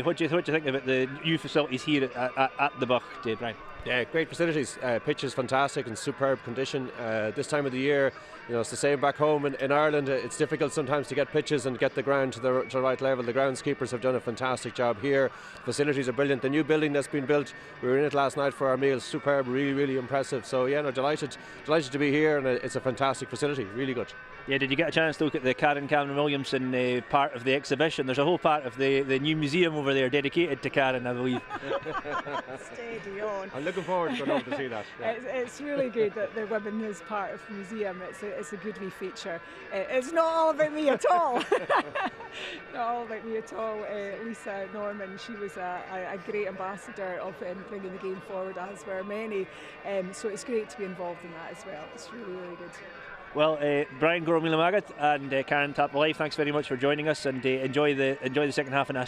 what do you think about the new facilities here at the Bucht, Brian? Yeah, great facilities. Pitch is fantastic and superb condition. This time of the year, it's the same back home in Ireland. It's difficult sometimes to get pitches and get the ground to the right level. The groundskeepers have done a fantastic job here. Facilities are brilliant. The new building that's been built, we were in it last night for our meal. Superb, really, really impressive. So yeah, delighted to be here, and it's a fantastic facility. Really good. Yeah, did you get a chance to look at the Karen Williamson part of the exhibition? There's a whole part of the new museum over there dedicated to Karen, I believe. Steady on. I'm looking forward to see that. Yeah. It's really good that the women is part of the museum. It's a good wee feature. It's not all about me at all. Not all about me at all. Lisa Norman, she was a great ambassador of bringing the game forward, as were many. So it's great to be involved in that as well. It's really, really good. Well, Brian Gormila Magat and Karen Tapalife, thanks very much for joining us, and enjoy the second half. And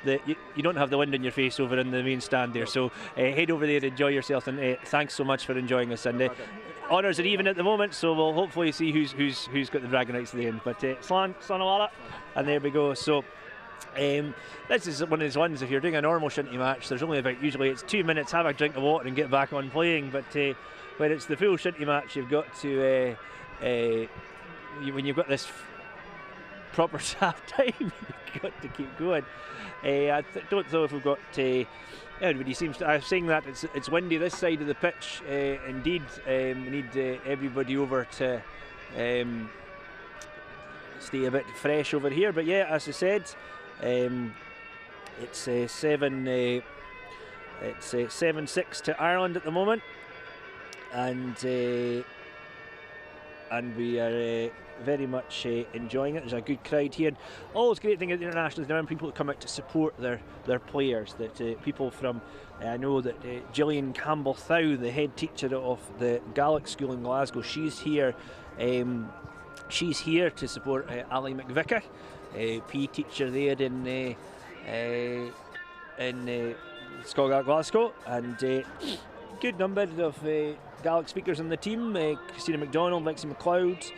you don't have the wind in your face over in the main stand there, so head over there, enjoy yourself, and thanks so much for enjoying us. And honours are even at the moment, so we'll hopefully see who's got the bragging rights at the end. But Slán Sonawala, and there we go. So this is one of those ones, if you're doing a normal shinty match, there's only usually it's 2 minutes, have a drink of water and get back on playing. But when it's the full shinty match, you've got to when you've got this proper half time, you've got to keep going. I don't know if we've got everybody seems to. I'm saying that it's windy this side of the pitch. Indeed, we need everybody over to stay a bit fresh over here. But yeah, as I said, it's 7-6 to Ireland at the moment, and and we are very much enjoying it. There's a good crowd here. Always great thing at the internationals, there are people that come out to support their players. That people from, I know that Gillian Campbell-Thow, the head teacher of the Gaelic School in Glasgow, she's here. She's here to support Ali McVicker, PE teacher there in Scotland, Glasgow, and good number of Gaelic speakers on the team. Christina MacDonald, Lexi McLeod,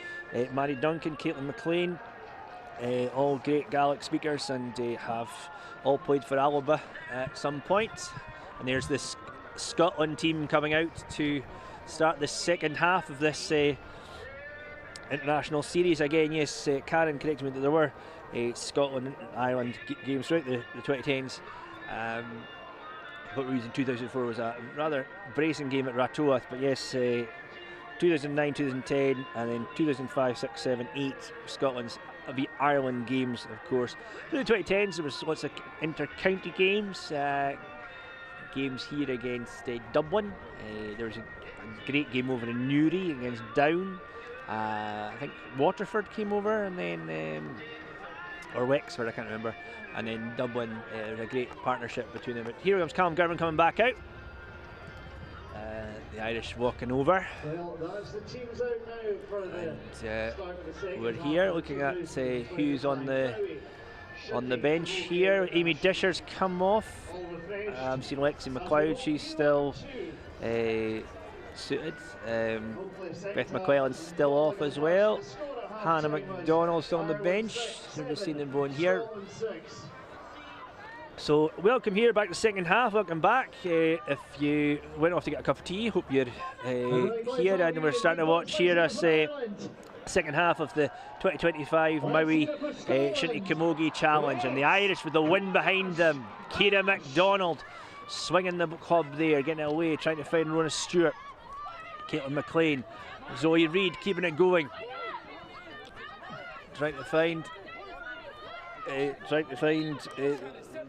Mary Duncan, Caitlin McLean, all great Gaelic speakers, and have all played for Alba at some point. And there's this Scotland team coming out to start the second half of this international series. Again, yes, Karen corrected me that there were Scotland and Ireland games throughout the 2010s. What reason 2004 was a rather bracing game at Ratoa, but yes, 2009, 2010, and then 2005, 6, 7, 8 Scotland's Ireland games, of course. Through the 2010s, there was lots of inter-county games. Games here against Dublin. There was a great game over in Newry against Down. I think Waterford came over, and then or Wexford, I can't remember, and then Dublin. There's a great partnership between them. But here comes Callum Girvan coming back out. The Irish walking over. Well, that's the teams out now for and we're here looking at who's on the bench here. Amy Disher's come off. I'm seeing Lexi McLeod, she's still suited. Beth MacLellan's still off as well. Hannah McDonald's still on the bench. We've just seen them going here. So welcome here back to the second half. Welcome back. If you went off to get a cup of tea, hope you're here, and we're starting to watch here us second half of the 2025 Mowi Shinty Camogie Challenge, and the Irish with the wind behind them. Ciara MacDonald swinging the club there, getting it away, trying to find Rona Stewart. Caitlin McLean, Zoe Reid keeping it going, trying to find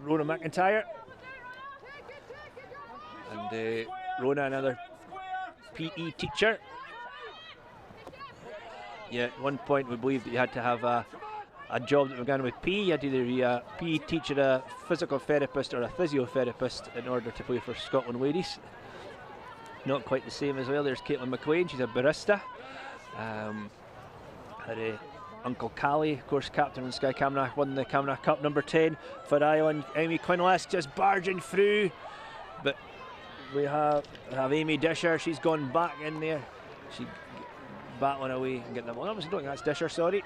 Rona McIntyre, and Rona, another PE teacher. Yeah, at one point we believed that you had to have a job that began with P. You had to either be a PE teacher, a physical therapist, or a physiotherapist in order to play for Scotland ladies. Not quite the same as well. There's Caitlin McLean, she's a barista. Her Uncle Callie, of course, captain in Sky Camanachd, won the Camanachd Cup, number 10 for Ireland. Amy Quinless just barging through, but we have Amy Disher. She's gone back in there. She battling away and getting the ball. I don't think that's Disher, sorry.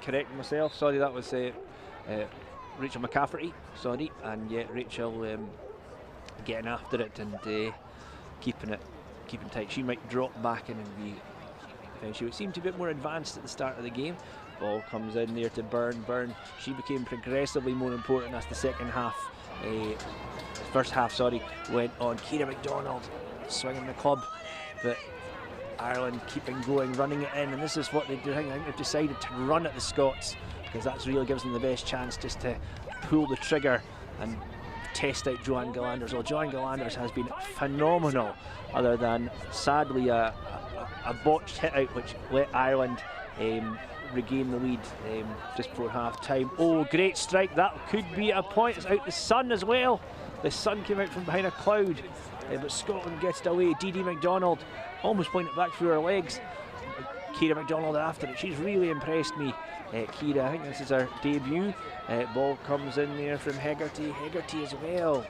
Correcting myself, sorry, that was Rachel McCafferty, sorry. And yeah, Rachel getting after it and keeping tight. She might drop back in and be. She would seem to be a bit more advanced at the start of the game. Ball comes in there to Byrne. She became progressively more important as the second half, first half, sorry, went on. Ciara MacDonald swinging the club, but Ireland keeping going, running it in, and this is what they do. I think they've decided to run at the Scots because that really gives them the best chance just to pull the trigger and test out Joanne Galanders. Well, Joanne Galanders has been phenomenal, other than sadly a botched hit out which let Ireland regain the lead just before half time. Oh, great strike, that could be a point. It's out the sun as well. The sun came out from behind a cloud, but Scotland gets it away. Dee MacDonald almost pointed back through her legs. Ciara MacDonald after it, she's really impressed me. Ciara, I think this is her debut. Ball comes in there from Hegarty as well.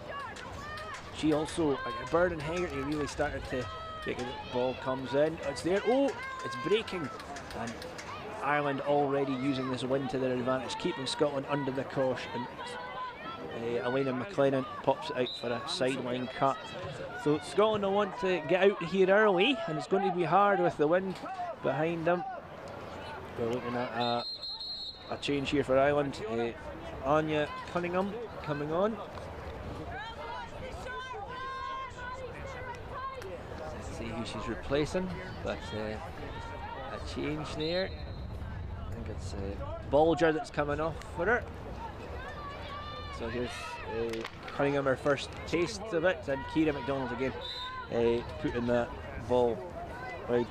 She also, Byrne and Hegarty really started to make it. Ball comes in, it's there, oh, it's breaking, and Ireland already using this wind to their advantage, keeping Scotland under the cosh, and Elena McLennan pops it out for a sideline cut. So Scotland will want to get out here early, and it's going to be hard with the wind behind them. We're looking at a change here for Ireland. Anya Cunningham coming on. Let's see who she's replacing, but a change there. I think it's Bolger that's coming off for her. So here's Cunningham, her first taste of it, and Ciara MacDonald again putting that ball right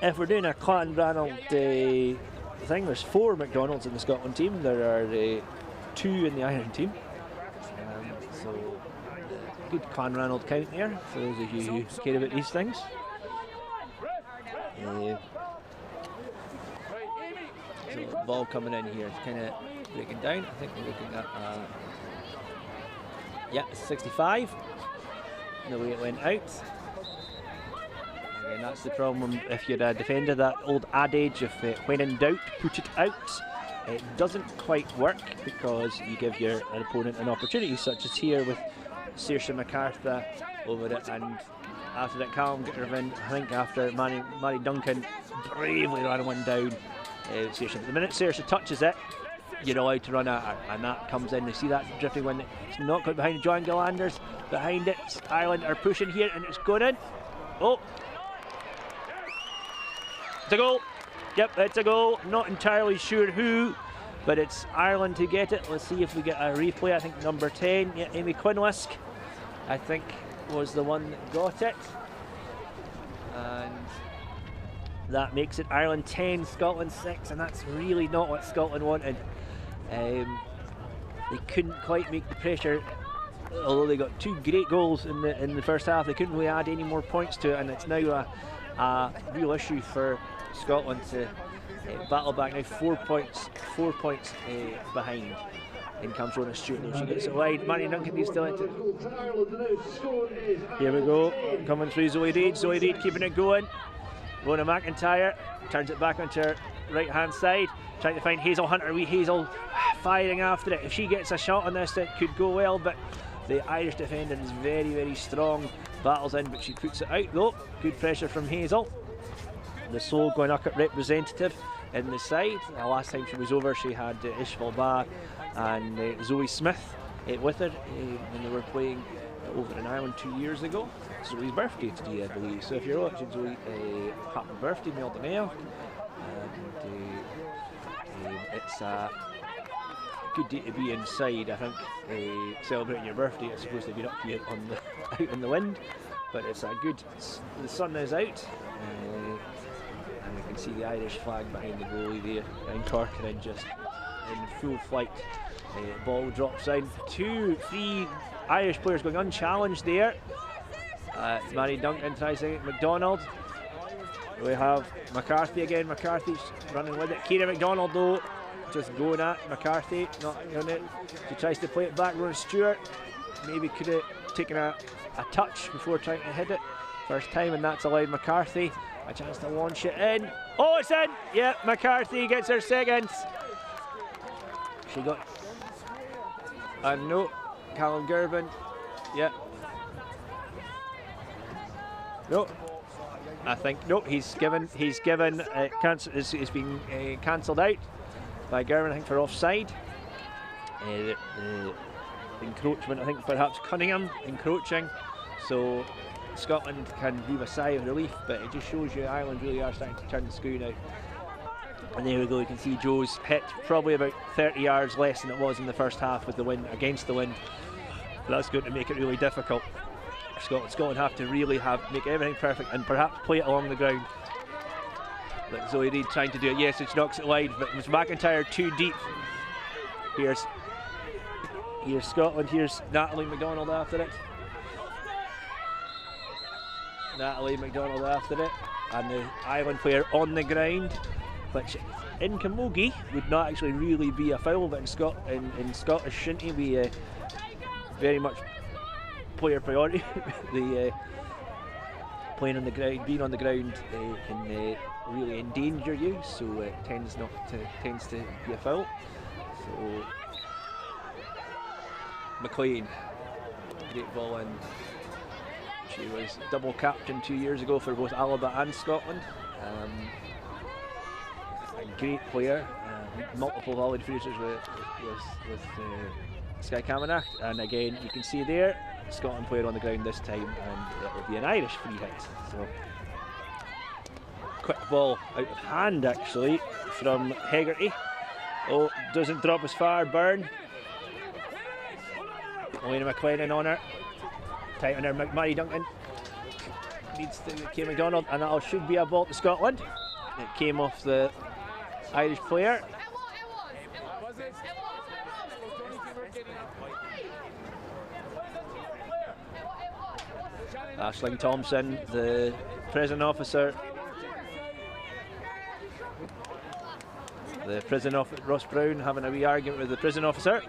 if we're doing a Clanranald thing, there's 4 McDonald's in the Scotland team. There are 2 in the Ireland team. So good Clanranald count there for those of you who care about these things. So the ball coming in here, kind of breaking down. I think we're looking at yeah, 65. The way it went out. And that's the problem if you're a defender, that old adage of when in doubt, put it out. It doesn't quite work because you give your opponent an opportunity, such as here with Saoirse McCarthy over it, and after that Callum got her in, I think after Mary Duncan bravely ran one down. Saoirse. The minute Saoirse touches it, you're allowed to run at her, and that comes in. You see that drifting when it's not quite behind John Galander's, behind it. Ireland are pushing here, and it's going in. Oh, it's a goal. Yep, it's a goal. Not entirely sure who, but it's Ireland to get it. Let's see if we get a replay. I think number 10, yeah, Amy Quinlisk, I think, was the one that got it. And that makes it Ireland 10, Scotland 6, and that's really not what Scotland wanted. They couldn't quite make the pressure, although they got 2 great goals in the first half. They couldn't really add any more points to it, and it's now a real issue for Scotland to battle back. Now 4 points behind. In comes Rona Stewart, though she gets it wide. Mary Duncan needs to let it. Here we go, coming through Zoe Reid. Zoe Reid keeping it going. Rona McIntyre turns it back onto her right hand side, trying to find Hazel Hunter. Wee Hazel firing after it. If she gets a shot on this, it could go well, but the Irish defender is very, very strong. Battles in, but she puts it out though. Good pressure from Hazel. The sole going up at representative in the side. The last time she was over, she had Ishval Ba and Zoe Smith with her when they were playing over in Ireland 2 years ago. Zoe's birthday today, I believe. So if you're watching Zoe, happy birthday, Mel de Mail. And it's a good day to be inside, I think, celebrating your birthday. It's supposed to be up here out in the wind, but it's a good. The sun is out, and you can see the Irish flag behind the goalie there, and Corcoran just in full flight. Ball drops in. 2-3 Irish players going unchallenged there. Mary Duncan tries to get McDonald. We have McCarthy again. McCarthy's running with it. Ciara McDonald though, just going at McCarthy, not on it. She tries to play it back. Rona Stewart maybe could have taken a touch before trying to hit it first time, and that's allowed McCarthy a chance to launch it in. Oh, it's in! Yeah, McCarthy gets her second. She got no, Callum Gerben. Yeah. No, I think no. He's given. It's been cancelled out by Gerben, I think, for offside. Encroachment, I think, perhaps Cunningham encroaching. So Scotland can leave a sigh of relief, but it just shows you Ireland really are starting to turn the screw now. And there we go, you can see Joe's hit probably about 30 yards less than it was in the first half with the wind, against the wind. But that's going to make it really difficult. Scotland have to really make everything perfect and perhaps play it along the ground. Like Zoe Reid trying to do it. Yes, it knocks it wide, but it was McIntyre too deep. Here's Scotland, here's Natalie McDonald after it. Natalie McDonald after it, and the Ireland player on the ground, which in Camogie would not actually really be a foul, but in Scottish Shinty we very much player priority. The playing on the ground, being on the ground can really endanger you, so it tends to be a foul. So McLean, great ball in. She was double captain 2 years ago for both Alaba and Scotland. A great player, multiple volleyed finishes with Sky Camanach, and again you can see there Scotland player on the ground this time, and it will be an Irish free hit. So quick ball out of hand actually from Hegarty. Oh, doesn't drop as far. Byrne. Elena McLennan on her. Tight on her. Mary Duncan needs to Kay McDonald, and that should be a ball to Scotland. It came off the Irish player. Aisling Thompson, the prison officer. The prison officer, Ross Brown, having a wee argument with the prison officer.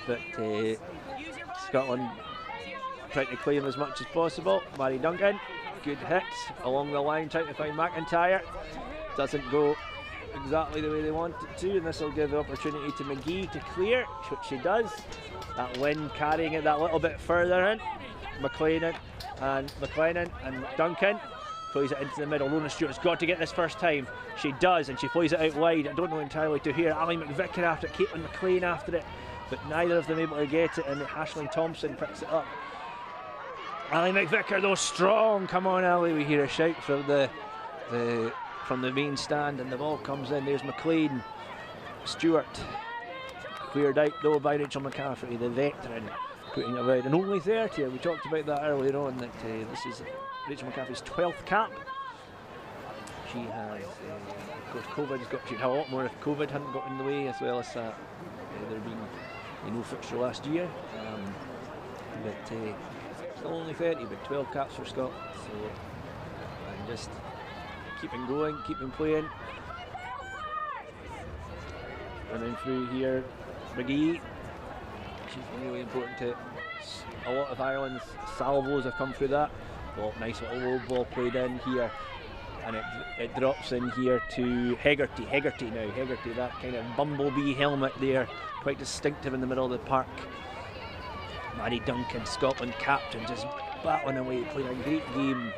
But Scotland trying to claim as much as possible. Mary Duncan, good hit along the line, trying to find McIntyre. Doesn't go exactly the way they want it to, and this will give the opportunity to McGee to clear, which she does. That wind carrying it that little bit further in. McLennan and Duncan plays it into the middle. Rona Stewart's got to get this first time. She does, and she plays it out wide. I don't know entirely to here. Ali McVicker after it, Caitlin McLean after it, but neither of them able to get it, and Aisling Thompson picks it up. Ali McVicker though strong. Come on, Ali. We hear a shout from the main stand, and the ball comes in. There's McLean. Stewart cleared out though by Rachel McCaffrey, the veteran, putting it away. And only 30. We talked about that earlier on, that this is Rachel McCaffrey's 12th cap. She has, of course, she'd have a lot more if COVID hadn't got in the way, as well as there being no fixture last year. But still only 30, but 12 caps for Scotland. So, and just keeping going, keeping playing. Running through here, McGee. She's really important to a lot of Ireland's salvos have come through that. Well, nice little low ball played in here, and it drops in here to Hegarty. Hegarty, that kind of bumblebee helmet there, quite distinctive in the middle of the park. Mary Duncan, Scotland captain, just battling away, playing a great game.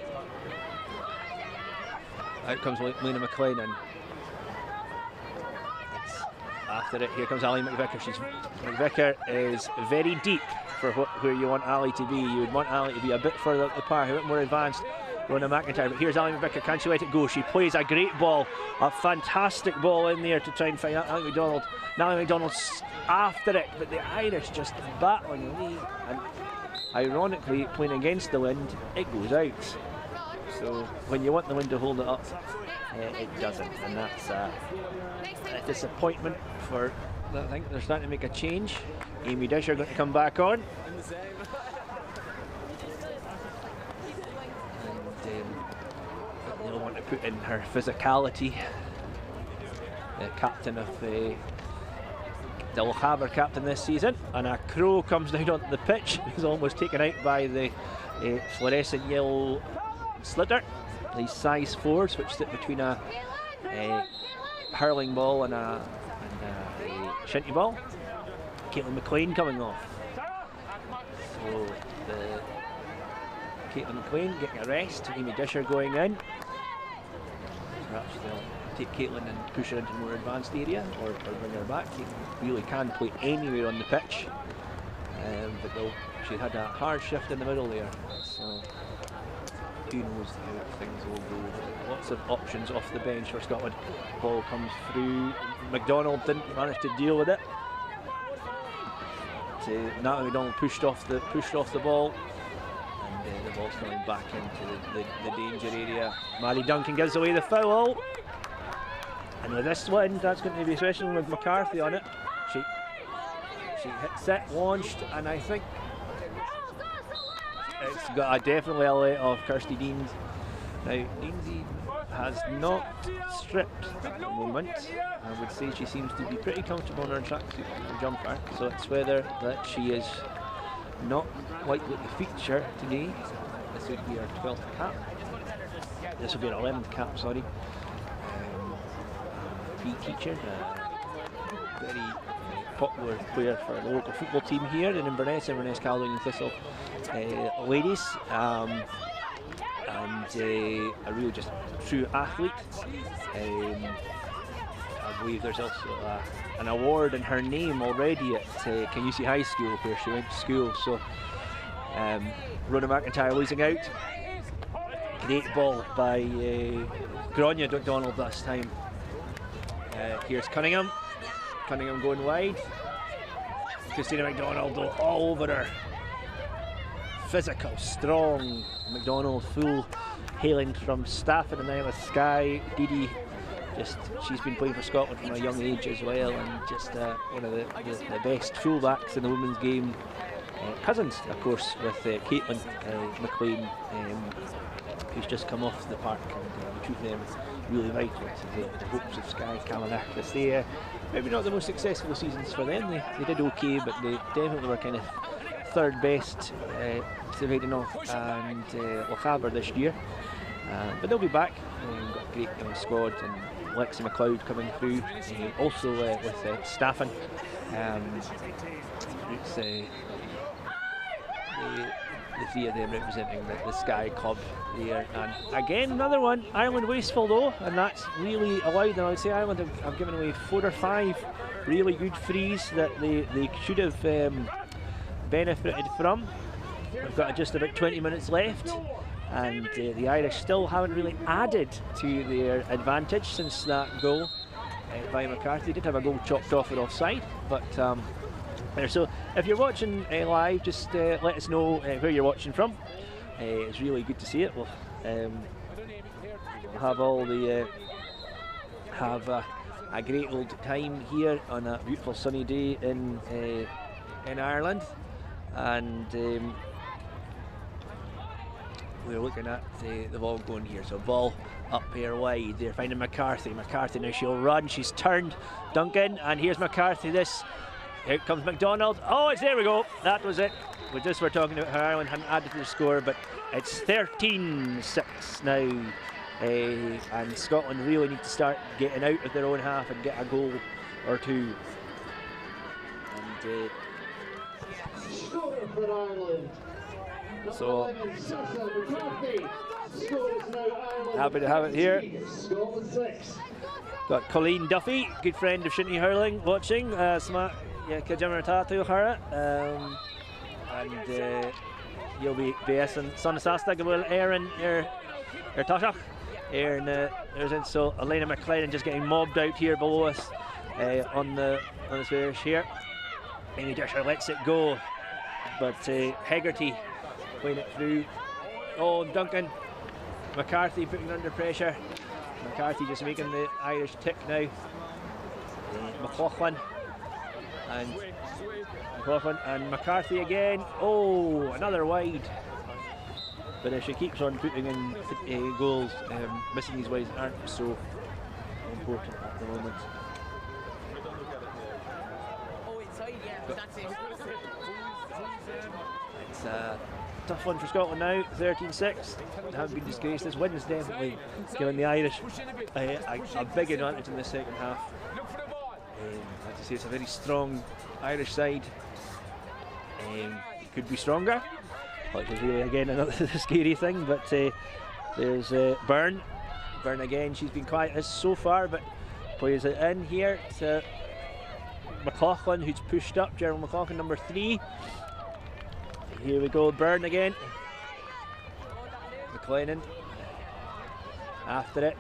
Out comes Lena McLennan. After it, here comes Ali McVicker. McVicker is very deep for where you want Ali to be. You would want Ali to be a bit further up the park, a bit more advanced. Rona McIntyre, but here's Ali McVicker. Can she let it go? She plays a great ball, a fantastic ball in there to try and find Ali McDonald. Now Ali McDonald's after it, but the Irish just battling away, and ironically, playing against the wind, it goes out. So when you want the wind to hold it up, it doesn't, and that's a disappointment for. I think they're starting to make a change. Amy Disher going to come back on. They'll want to put in her physicality. The captain of the Lochaber captain this season, and a crow comes down onto the pitch. He's almost taken out by the fluorescent yellow slitter. These size 4s, which sit between a hurling ball and a shinty ball. Caitlin McLean coming off. So Caitlin McLean getting a rest. Amy Disher going in. Perhaps they'll take Caitlin and push her into a more advanced area, or bring her back. Caitlin really can play anywhere on the pitch, but she had a hard shift in the middle there. So who knows how things will go. Lots of options off the bench for Scotland. Ball comes through. McDonald didn't manage to deal with it. Natalie McDonald pushed off the ball, and the ball's coming back into the danger area. Mary Duncan gives away the foul, and with this one, that's going to be especially with McCarthy on it. She hits it, launched, and I think it's got definitely a let of Kirsty Deans. Now, Deansy has not stripped at the moment. I would say she seems to be pretty comfortable in her tracksuit jumper, so it's whether that she is not likely to feature today. This would be her 12th cap. This will be her 11th cap, sorry. PE teacher, very popular player for the local football team here in Inverness Caledonian Thistle ladies, and a real just true athlete. I believe there's also an award in her name already at Canusie High School, where she went to school. So Rona McIntyre losing out. Great ball by Gráinne McDonald this time. Here's Cunningham going wide. Christina McDonald all over her. physical, strong McDonald, full hailing from Stafford and Isle of Skye. Didi, she's been playing for Scotland from a young age as well, and just one of the best fullbacks in the women's game. Cousins, of course, with Caitlin McLean, who's just come off the park, and we treat them really vital to the hopes of Skye Camogie. They maybe not the most successful seasons for them. They did okay, but they definitely were kind of third best to Veda North and Lochaber this year. But they'll be back. We've got a great young squad, and Lexi McLeod coming through, also with Staffan. It's the three of them representing the Skye club there. And again, another one, Ireland wasteful though, and that's really allowed them. I would say Ireland have given away 4 or 5 really good frees that they should have benefited from. We've got just about 20 minutes left, and the Irish still haven't really added to their advantage since that goal by McCarthy. They did have a goal chopped off at offside, but so if you're watching live, just let us know where you're watching from. It's really good to see it. We'll have all the have a great old time here on a beautiful sunny day in Ireland, and we're looking at the ball going here. So ball up here wide. They're finding McCarthy. McCarthy now, she'll run. She's turned. Duncan, and here's McCarthy. Here comes McDonald. Oh, there we go. That was it. We just were talking about how Ireland hadn't added to the score, but it's 13-6 now. And Scotland really need to start getting out of their own half and get a goal or two. And so happy to have it here. Got Colleen Duffy, good friend of Shinty hurling, watching. And you'll be BS and Son Sasta Gabriel Aaron Toshach. Aaron so Elena McLellan just getting mobbed out here below us on the stairs here. Amy Disher lets it go, but Hegarty playing it through. Oh, Duncan. McCarthy putting under pressure. McCarthy just making the Irish tick now. McLellan and McCarthy again. Oh, another wide. But if she keeps on putting in goals, missing these wides aren't so important at the moment. It's a tough one for Scotland now, 13-6. They haven't been disgraced. This win's definitely giving the Irish a big advantage in the second half. I have to say, it's a very strong Irish side. Could be stronger, which is really again another scary thing. But there's Byrne again. She's been quiet so far, but plays it in here to McLellan, who's pushed up. Gerald McLellan, number 3. Here we go, Byrne again. McLennan after it.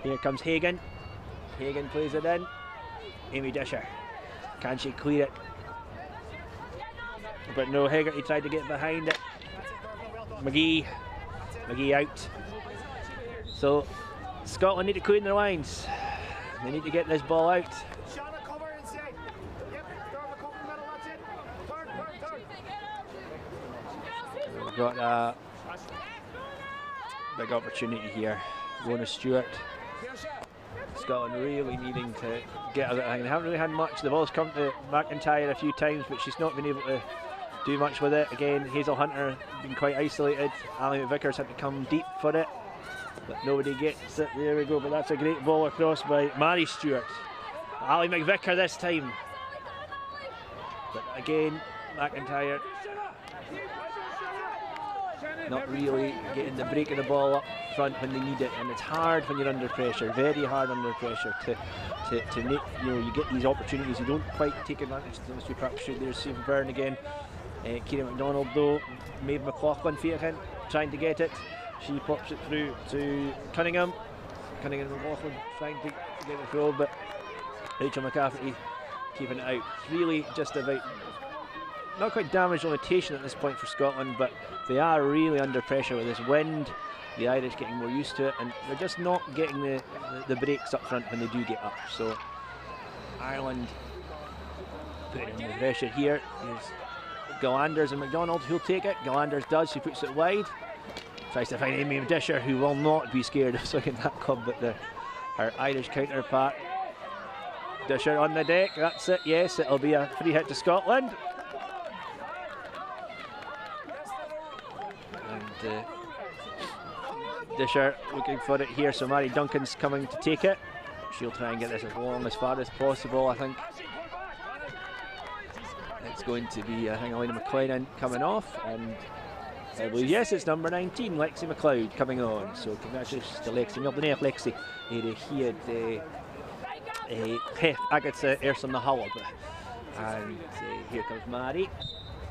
Here comes Hagan. Hagan plays it in. Amy Disher, can she clear it? But no, Hegarty tried to get behind it. McGee out. So Scotland need to clean their lines. They need to get this ball out. We've got a big opportunity here. Rona Stewart. Scotland really needing to get a bit of thing. They haven't really had much. The ball's come to McIntyre a few times, but she's not been able to do much with it. Again, Hazel Hunter been quite isolated. Ali McVickers had to come deep for it, but nobody gets it. There we go, but that's a great ball across by Mary Stewart. Ali McVicker this time. But again, McIntyre not really getting the break of the ball up front when they need it, and it's hard when you're under pressure, very hard under pressure to make, you get these opportunities. You don't quite take advantage of them as we perhaps should. There's Stephen Byrne again. Kieran McDonald though, Maeve McLellan faking, trying to get it. She pops it through to Cunningham. Cunningham and McLellan trying to get it through, but Rachel McCafferty keeping it out. It's really just about not quite damage limitation at this point for Scotland, but they are really under pressure with this wind. The Irish getting more used to it, and they're just not getting the breaks up front when they do get up. So Ireland putting in the pressure here. Here's Galanders and McDonald who'll take it. Galanders does, she puts it wide. Tries to find Amy Disher, who will not be scared of swinging that club, but her Irish counterpart. Disher on the deck, that's it, yes, it'll be a free hit to Scotland. And Disher looking for it here, so Mary Duncan's coming to take it. She'll try and get this as long as far as possible, I think. It's going to be, I think, Elena McLennan coming off, and I believe, yes, it's number 19, Lexi McLeod coming on. So congratulations to Lexi. Mil den Lexi. Here Beth Agatha Erson the Hull. And here comes Mary.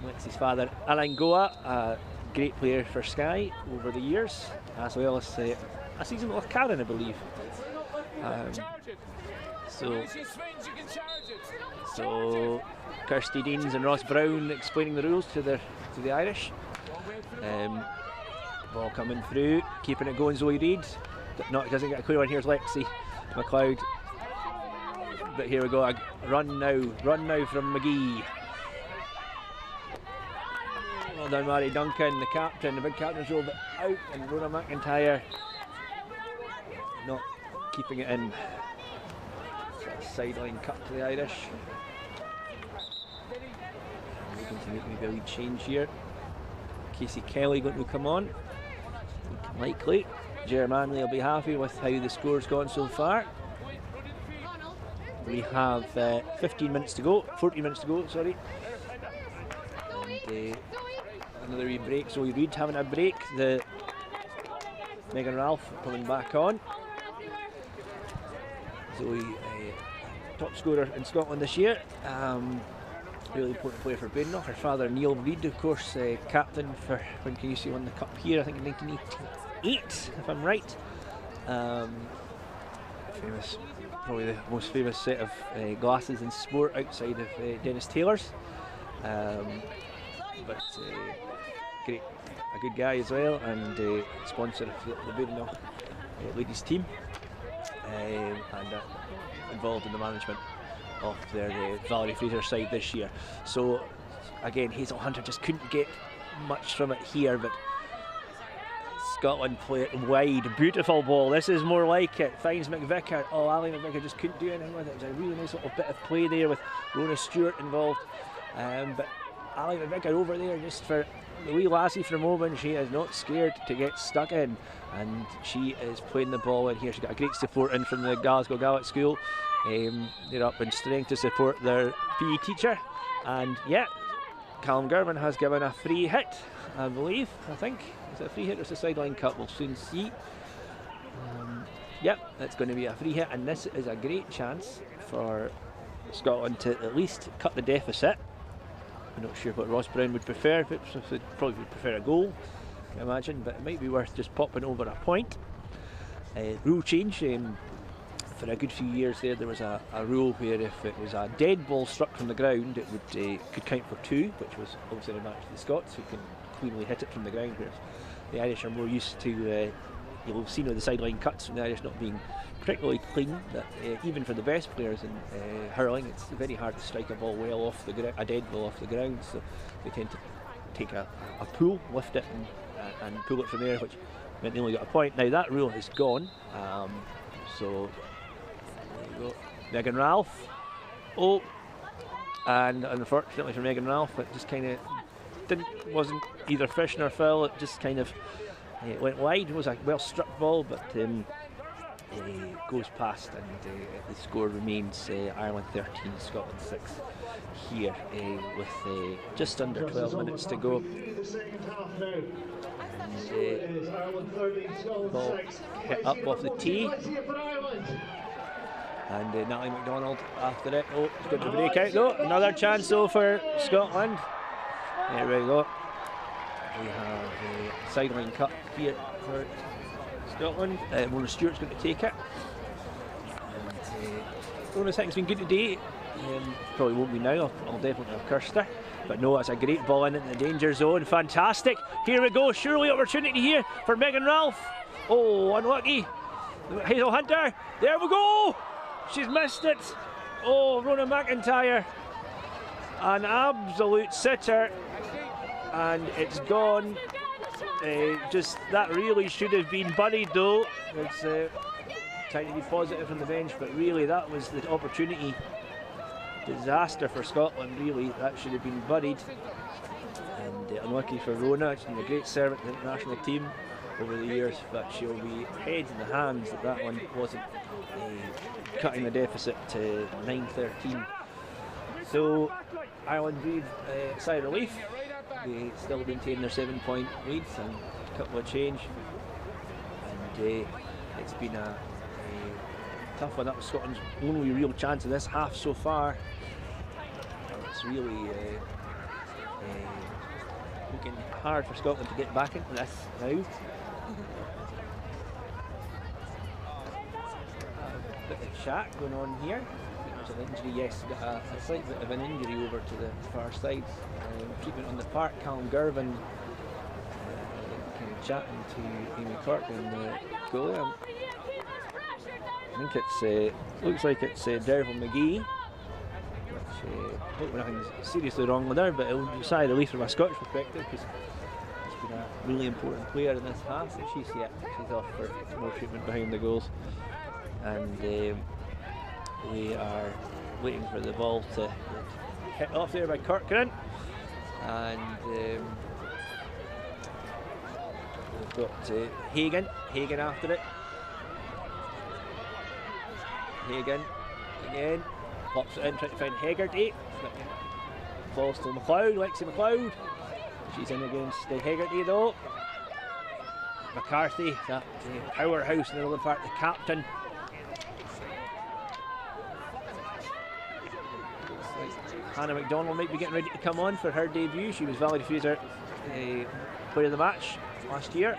Lexi's father, Alain Goa, a great player for Skye over the years, as well as a season with Karen, I believe. So Kirsty Deans and Ross Brown explaining the rules to the Irish. Ball coming through, keeping it going. Zoe Reid, doesn't get a clear one. Here's Lexi McLeod, but here we go. A run now from McGee. Well done, Mary Duncan, the captain. The big captain's rolled it out, and Rona McIntyre not keeping it in. Sideline cut to the Irish. Looking to make maybe a lead change here. Casey Kelly going to come on. Likely. Ger Manley will be happy with how the score's gone so far. We have 14 minutes to go, sorry. And another wee break. Zoe Reid having a break. The Megan Ralph coming back on. Zoe, top scorer in Scotland this year. Really important player for Badenoch. Her father Neil Reid, of course, captain for when Canusi won the cup here, I think in 1988, if I'm right. Famous, probably the most famous set of glasses in sport outside of Dennis Taylor's. But a good guy as well, and sponsor of the Badenoch ladies team, and involved in the management of their Valerie Fraser side this year. So again, Hazel Hunter just couldn't get much from it here, but Scotland play it wide. Beautiful ball. This is more like it. Finds McVicker. Oh, Ali McVicker just couldn't do anything with it. It was a really nice little bit of play there with Rona Stewart involved. But Ali McVicker over there just for the wee lassie from Oban. She is not scared to get stuck in, and she is playing the ball in here. She's got a great support in from the Glasgow Gaelic School. They're up in strength to support their PE teacher, and yeah, Callum Gervin has given a free hit, I believe. I think is it a free hit or is it a sideline cut? We'll soon see. Yep, it's going to be a free hit, and this is a great chance for Scotland to at least cut the deficit. I'm not sure what Ross Brown would prefer. Probably would prefer a goal, I imagine, but it might be worth just popping over a point. Rule change. For a good few years there was a rule where if it was a dead ball struck from the ground, it would could count for two, which was obviously an advantage to the Scots, who can cleanly hit it from the ground, whereas the Irish are more used to, you'll have seen with the sideline cuts from the Irish not being particularly clean, that even for the best players in hurling, it's very hard to strike a ball well off the a dead ball off the ground, so they tend to take a pull, lift it and pull it from there, which meant they only got a point. Now that rule is gone, so there you go. Megan Ralph. Oh, and unfortunately for Megan Ralph, it just kind of wasn't either fish nor foul. It just kind of went wide. It was a well struck ball, but goes past, and the score remains Ireland 13, Scotland 6 here with just under 12 minutes to go. And ball hit up off the tee, and Natalie MacDonald after it. Oh, it's going to break out though. Another chance though for Scotland. There we go. We have a sideline cut here for Scotland. Rona Stewart's going to take it. And Rona's hitting's been good today. Probably won't be now. I'll definitely have cursed her. But no, it's a great ball into the danger zone. Fantastic. Here we go. Surely opportunity here for Megan Ralph. Oh, unlucky. Hazel Hunter. There we go. She's missed it. Oh, Rona McIntyre. An absolute sitter. And it's gone. Just that really should have been buried though. It's trying to be positive from the bench, but really that was the opportunity. Disaster for Scotland, really. That should have been buried. And unlucky for Rona. She's been a great servant to the international team over the years, but she'll be heads in the hands that one wasn't cutting the deficit to 9-13. So Ireland breathe a sigh of relief. They still maintain their 7-point leads and a couple of change. And it's been a tough one. That was Scotland's only real chance in this half so far. It's really looking hard for Scotland to get back into this now. A bit of chat going on here. There's an injury, yes, got a slight bit of an injury over to the far side. Treatment on the park. Callum Girvan kind of chatting to Amy Corcoran, the goalie. I think it's looks like it's Derville McGee, which hopefully nothing's seriously wrong with her, but it'll be a sigh of relief from a Scottish perspective because she's been a really important player in this half. And she's off for more treatment behind the goals, and we are waiting for the ball to hit off there by Corcoran, and we've got Hagan after it. Hagan again, pops it in, trying to find Hegarty. Falls to McLeod, Lexi McLeod. She's in against Hegarty though. McCarthy, that powerhouse in the middle part, the captain. Looks like Hannah McDonald might be getting ready to come on for her debut. She was Valley Diffuser player of the match last year.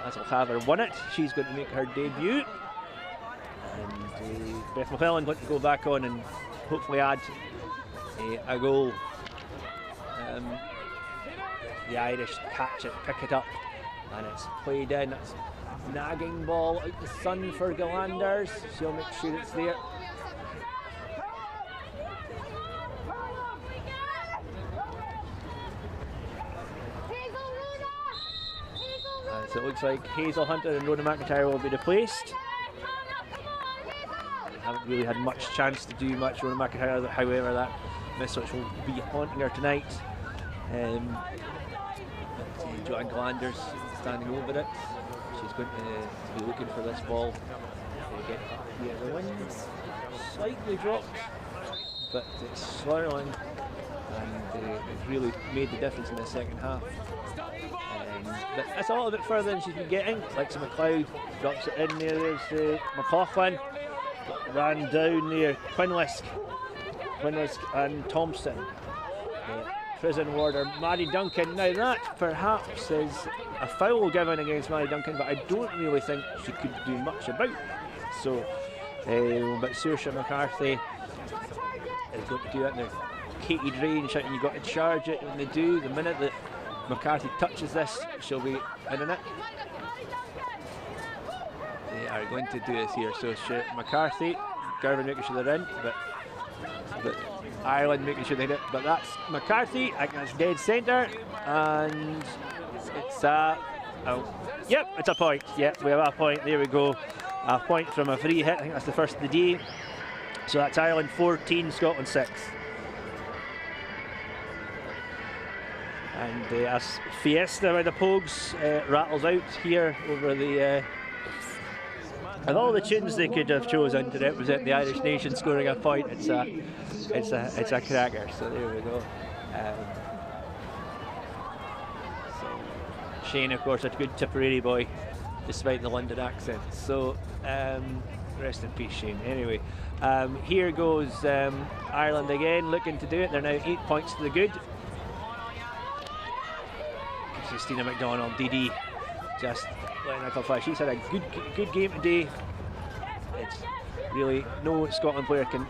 As O'Haver won it, she's going to make her debut. And Beth MacLellan going to go back on and hopefully add a goal. The Irish catch it, pick it up, and it's played in. It's nagging ball out the sun for Galanders. She'll make sure it's there. And so it looks like Hazel Hunter and Rona McIntyre will be replaced. Haven't really had much chance to do much. Rona McIntyre, however, that miss which will be haunting her tonight. Joanne Galanders standing over it. She's going to be looking for this ball to get here. The wind's slightly dropped, but it's swirling, and it's really made the difference in the second half. But it's a little bit further than she's been getting. Lexi McLeod drops it in there. There's McLaughlin. Ran down there, Quinlisk and Thompson. Prison warder Mary Duncan. Now that perhaps is a foul given against Mary Duncan, but I don't really think she could do much about it. So, but Saoirse McCarthy is going to do it now. Katie Drain shouting, you've got to charge it. When they do, the minute that McCarthy touches this, she'll be in it. They are going to do this here. So McCarthy, Garvin making sure they're in, but Ireland making sure they hit it. But that's McCarthy, I think that's dead centre, and it's yep, it's a point. Yep, we have a point. There we go, a point from a free hit. I think that's the first of the day. So that's Ireland 14, Scotland 6. And as Fiesta by the Pogues rattles out here over the. Of all the tunes they could have chosen to represent the Irish nation scoring a point, it's a cracker. So there we go. So Shane, of course, a good Tipperary boy, despite the London accent. So rest in peace, Shane. Anyway, here goes Ireland again, looking to do it. They're now 8 points to the good. Christina McDonald, DD, just letting a couple flash. She's had a good game today. It's really no Scotland player can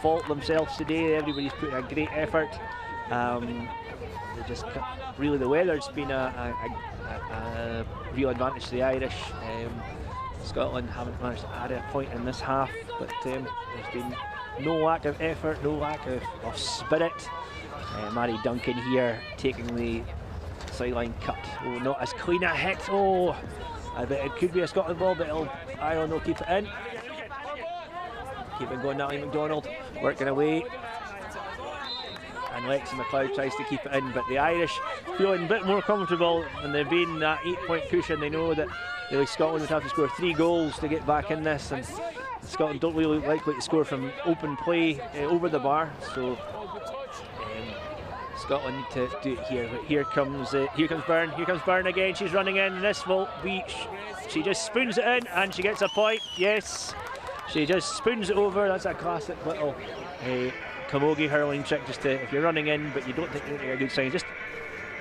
fault themselves today. Everybody's putting a great effort. They just really, the weather's been a real advantage to the Irish. Scotland haven't managed to add a point in this half, but there's been no lack of effort, no lack of spirit. Mary Duncan here taking the sideline cut. Oh, not as clean a hit. Oh, I bet it could be a Scotland ball, but Ireland will keep it in. Keep it going, Natalie MacDonald working away. And Lexi McLeod tries to keep it in, but the Irish feeling a bit more comfortable, and they've been that 8-point cushion. They know that really Scotland would have to score 3 goals to get back in this, and Scotland don't really likely to score from open play over the bar. So Scotland need to do it here. But here comes Byrne. Here comes Byrne again. She's running in. This will be. She just spoons it in, and she gets a point. Yes, she just spoons it over. That's a classic little Camogie hurling trick. Just to, if you're running in, but you don't think you're a good sign, just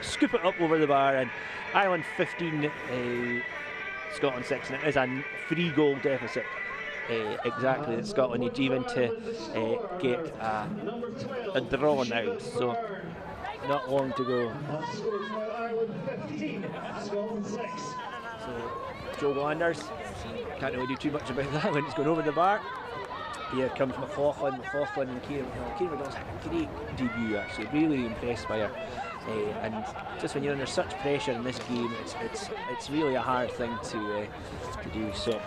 scoop it up over the bar. And Ireland 15, Scotland 6, and it is a 3-goal deficit. Exactly that Scotland need even to get a draw now. So not long to go. So Joe Glanders can't really do too much about that when it's going over the bar. Here comes McLellan and Kieran. Kieran McDonald's had a great debut actually, really impressed by her. And just when you're under such pressure in this game, it's really a hard thing to do. So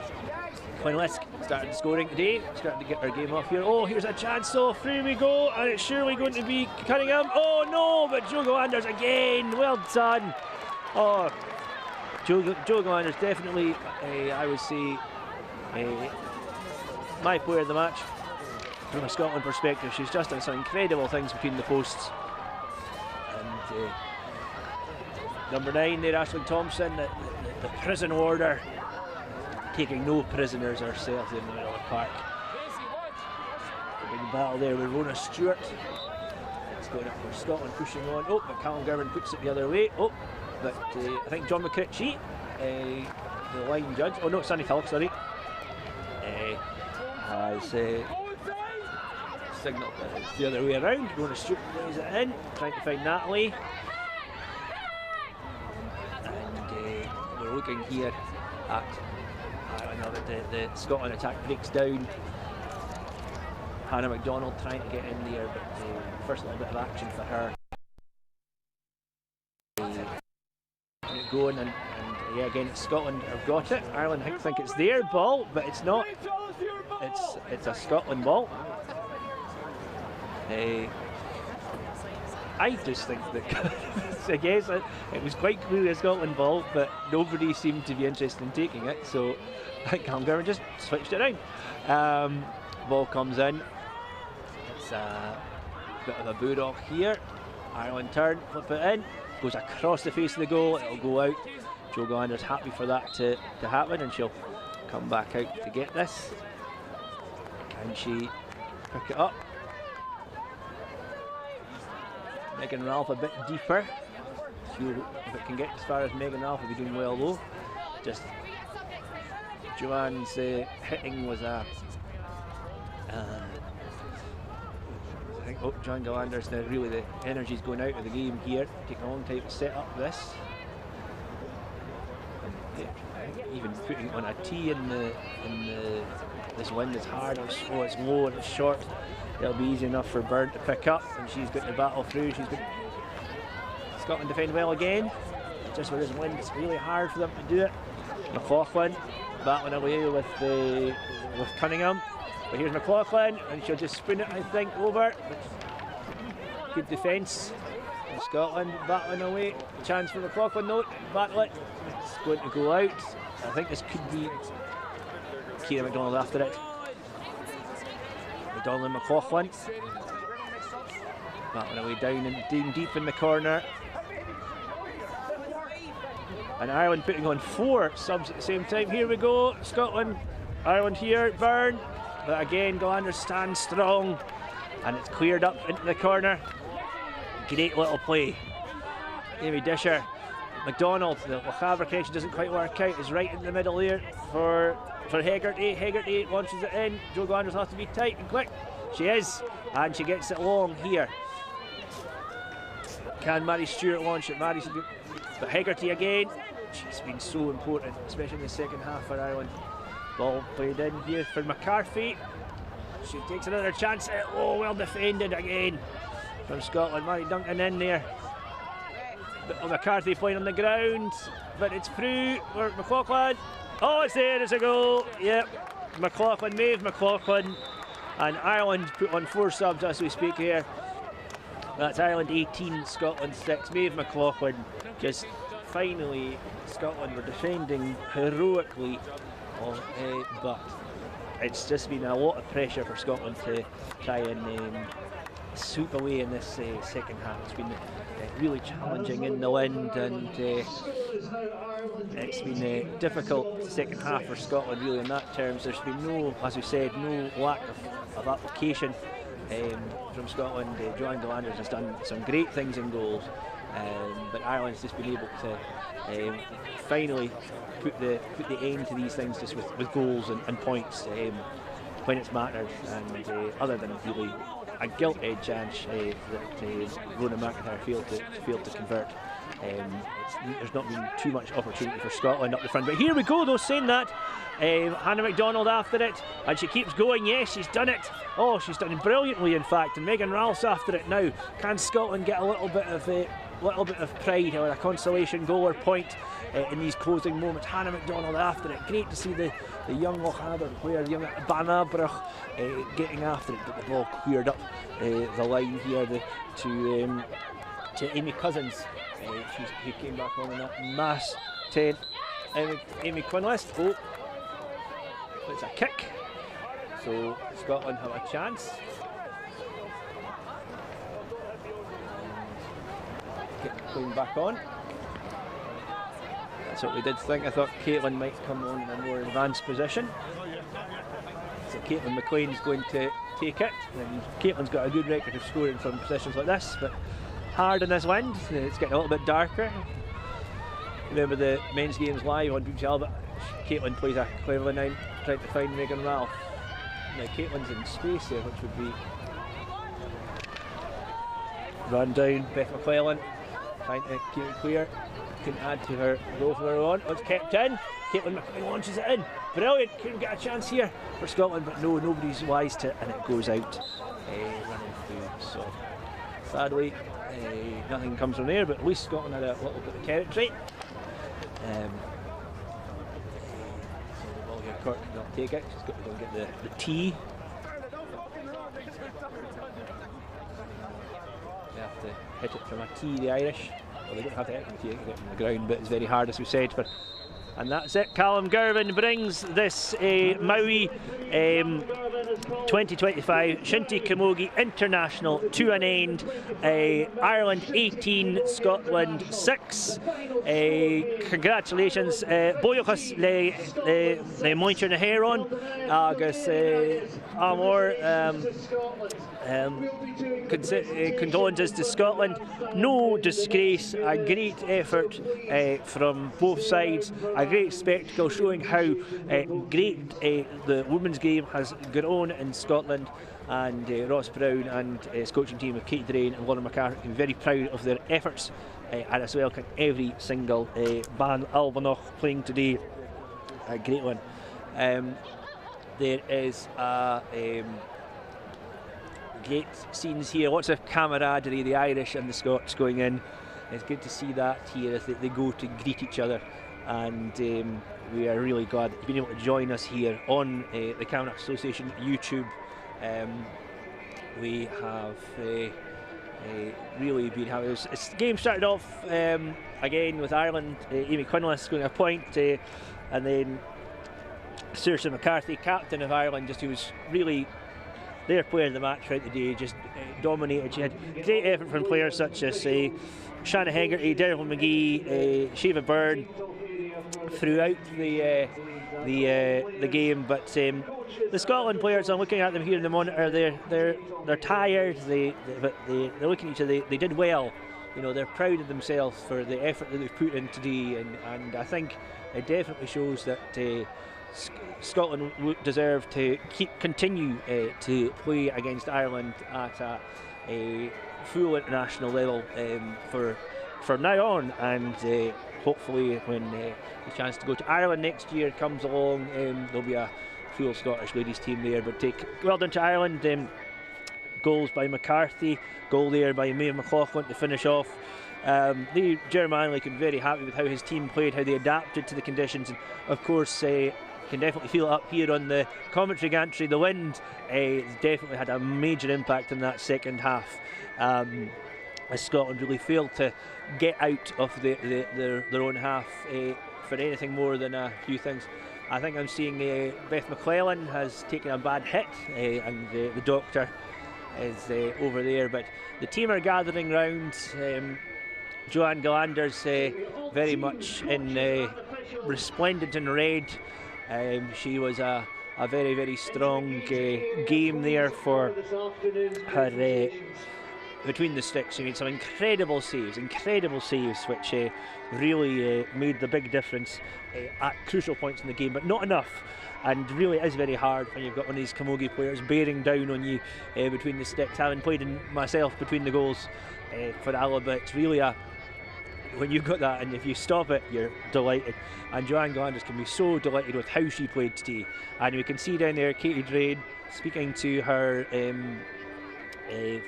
Quinlisk started scoring today, starting to get her game off here. Oh, here's a chance, so through we go, and it's surely going to be Cunningham. Oh no, but Joe Glanders again, well done. Oh, Joe Glanders definitely, I would say, my player of the match from a Scotland perspective. She's just done some incredible things between the posts. And number 9 there, Aisling Thompson, the prison warder, taking no prisoners herself in the middle of the park. A big battle there with Rona Stewart. It's going up for Scotland pushing on. Oh, but Callum Girvan puts it the other way. Oh, but I think John McCritchie, the line judge, oh no, Sonny Phillips, sorry, has signalled that it's the other way around. Rona Stewart plays it in, trying to find Natalie. And we're looking here at the Scotland attack breaks down. Hannah MacDonald trying to get in there, but first little bit of action for her. Going and yeah, again Scotland have got it. Ireland think it's their ball, but it's not. It's a Scotland ball. I just think that I guess it was quite clearly a Scotland ball, but nobody seemed to be interested in taking it, so I think Callum Girvan just switched it around. Ball comes in. It's a bit of a boo-off here. Ireland turn, flip it in, goes across the face of the goal, it'll go out. Joe Glanders happy for that to happen, and she'll come back out to get this. Can she pick it up? Megan Ralph a bit deeper. If it can get as far as Megan Ralph, will be doing well though. Just Joanne's hitting was a. I think Joanne Galander's really the energy's going out of the game here. Taking a long time to set up this. Yeah, even putting on a tee in this wind is hard. It's low and it's short. It'll be easy enough for Byrne to pick up, and she's got to battle through. She's got Scotland defend well again. Just with this wind, it's really hard for them to do it. McLellan battling away with Cunningham, but here's McLellan, and she'll just spoon it, I think, over. Good defence. Scotland battling away. Chance for McLellan though. Battle it. It's going to go out. I think this could be Kieran McDonald after it. McDonald and McLellan battling away down and deep in the corner. And Ireland putting on 4 subs at the same time. Here we go. Scotland, Ireland here. Byrne, but again Glanders stands strong, and it's cleared up into the corner. Great little play. Amy Disher. McDonald, the Lachavre connection doesn't quite work out, is right in the middle there for for Hegarty. Hegarty launches it in. Jo Glanders has to be tight and quick. She is, and she gets it long here. Can Mary Stewart launch it? But Hegarty again. She's been so important, especially in the second half for Ireland. Ball played in here for McCarthy. She takes another chance. Oh, well defended again from Scotland. Mary Duncan in there. But McCarthy playing on the ground, but it's through for McLaughlin. Oh, it's there, it's a goal. Yep, McLaughlin, Maeve McLaughlin, and Ireland put on 4 subs as we speak here. That's Ireland 18, Scotland 6. Maeve McLaughlin, just finally Scotland were defending heroically, but it's just been a lot of pressure for Scotland to try and sweep away in this second half. It's been really challenging in the wind, and it's been a difficult second half for Scotland really in that terms. There's been no, as we said, no lack of application from Scotland. Joanne Delanders has done some great things in goals, but Ireland's just been able to finally put the end to these things just with goals and points when it's mattered, and other than really a gilt-edged chance that Rona McIntyre failed to convert. There's not been too much opportunity for Scotland up the front, but here we go though, saying that. Hannah MacDonald after it, and she keeps going. Yes, she's done it. Oh, she's done it brilliantly in fact, and Megan Ralph's after it now. Can Scotland get a little bit of pride or a consolation goal or point in these closing moments? Hannah MacDonald after it. Great to see the young Lochaber player, young Banabruch, getting after it, but the ball cleared up the line here to Amy Cousins. Who came back on in that mass 10. Amy Quinlist. Oh, it's a kick. So Scotland have a chance. Going back on. That's what we did think. I thought Caitlin might come on in a more advanced position. So Caitlin McLean's going to take it. And Caitlin's got a good record of scoring from positions like this, but hard in this wind. It's getting a little bit darker. Remember the men's games live on BBC Albert. Caitlin plays a clever line trying to find Megan Ralph. Now Caitlin's in space there, which would be run down. Beth MacLellan trying to keep it clear. Couldn't add to her goal from her own. Oh, it's kept in. Caitlin McLean launches it in. Brilliant. Couldn't get a chance here for Scotland, but no, nobody's wise to it, and it goes out running through. So sadly, nothing comes from there, but at least Scotland had a little bit of territory. So the ball here, Cork cannot take it. She's got to go and get the tee. They have to hit it from a tee, the Irish. Well, they don't have to hit it from a tee, they can get it from the ground, but it's very hard, as we said. And that's it. Callum Girvin brings this Mowi 2025 Shinty Camogie International to an end. Ireland 18, Scotland 6. Congratulations. Buíochas le muintir na Héireann agus amor condolences to Scotland. No disgrace, a great effort from both sides, a great spectacle showing how great the women's game has grown in Scotland, and Ross Brown and his coaching team of Kate Drain and Lauren McCarthy can be very proud of their efforts, and as well can every single Ban Albanoch playing today. A great one. There is great scenes here, lots of camaraderie, the Irish and the Scots going in. It's good to see that here as they go to greet each other, and we are really glad that you've been able to join us here on the Camanachd Association YouTube. We have really been happy. The game started off again with Ireland, Amy Quinlist scoring a point, and then Saoirse McCarthy, captain of Ireland, just who was really their player of the match throughout the day, just dominated. She had great effort from players such as Shanna Hegarty, Daryl McGee, Shiva Byrne throughout the game. But the Scotland players, I'm looking at them here in the monitor, they're tired. But they're looking at each other. They did well. You know, they're proud of themselves for the effort that they've put in today, and I think it definitely shows that Scotland deserve to continue to play against Ireland at a full international level from now on, and hopefully when the chance to go to Ireland next year comes along, there'll be a full Scottish ladies team there. But well done to Ireland. Goals by McCarthy, goal there by MacLellan to finish off. Jeremy Manley can be very happy with how his team played, how they adapted to the conditions, and of course can definitely feel it up here on the commentary gantry. The wind definitely had a major impact in that second half, as Scotland really failed to get out of their own half for anything more than a few things. I think I'm seeing Beth MacLellan has taken a bad hit, and the doctor is over there, but the team are gathering round. Joanne Galander's very much in resplendent in red. She was a very, very strong game there for her between the sticks. She made some incredible saves, which really made the big difference at crucial points in the game, but not enough. And really it is very hard when you've got one of these Camogie players bearing down on you between the sticks. Having played in myself between the goals for Alba, it's really when you've got that, and if you stop it, you're delighted. And Joanne Glanders can be so delighted with how she played today. And we can see down there Katie Drain speaking to her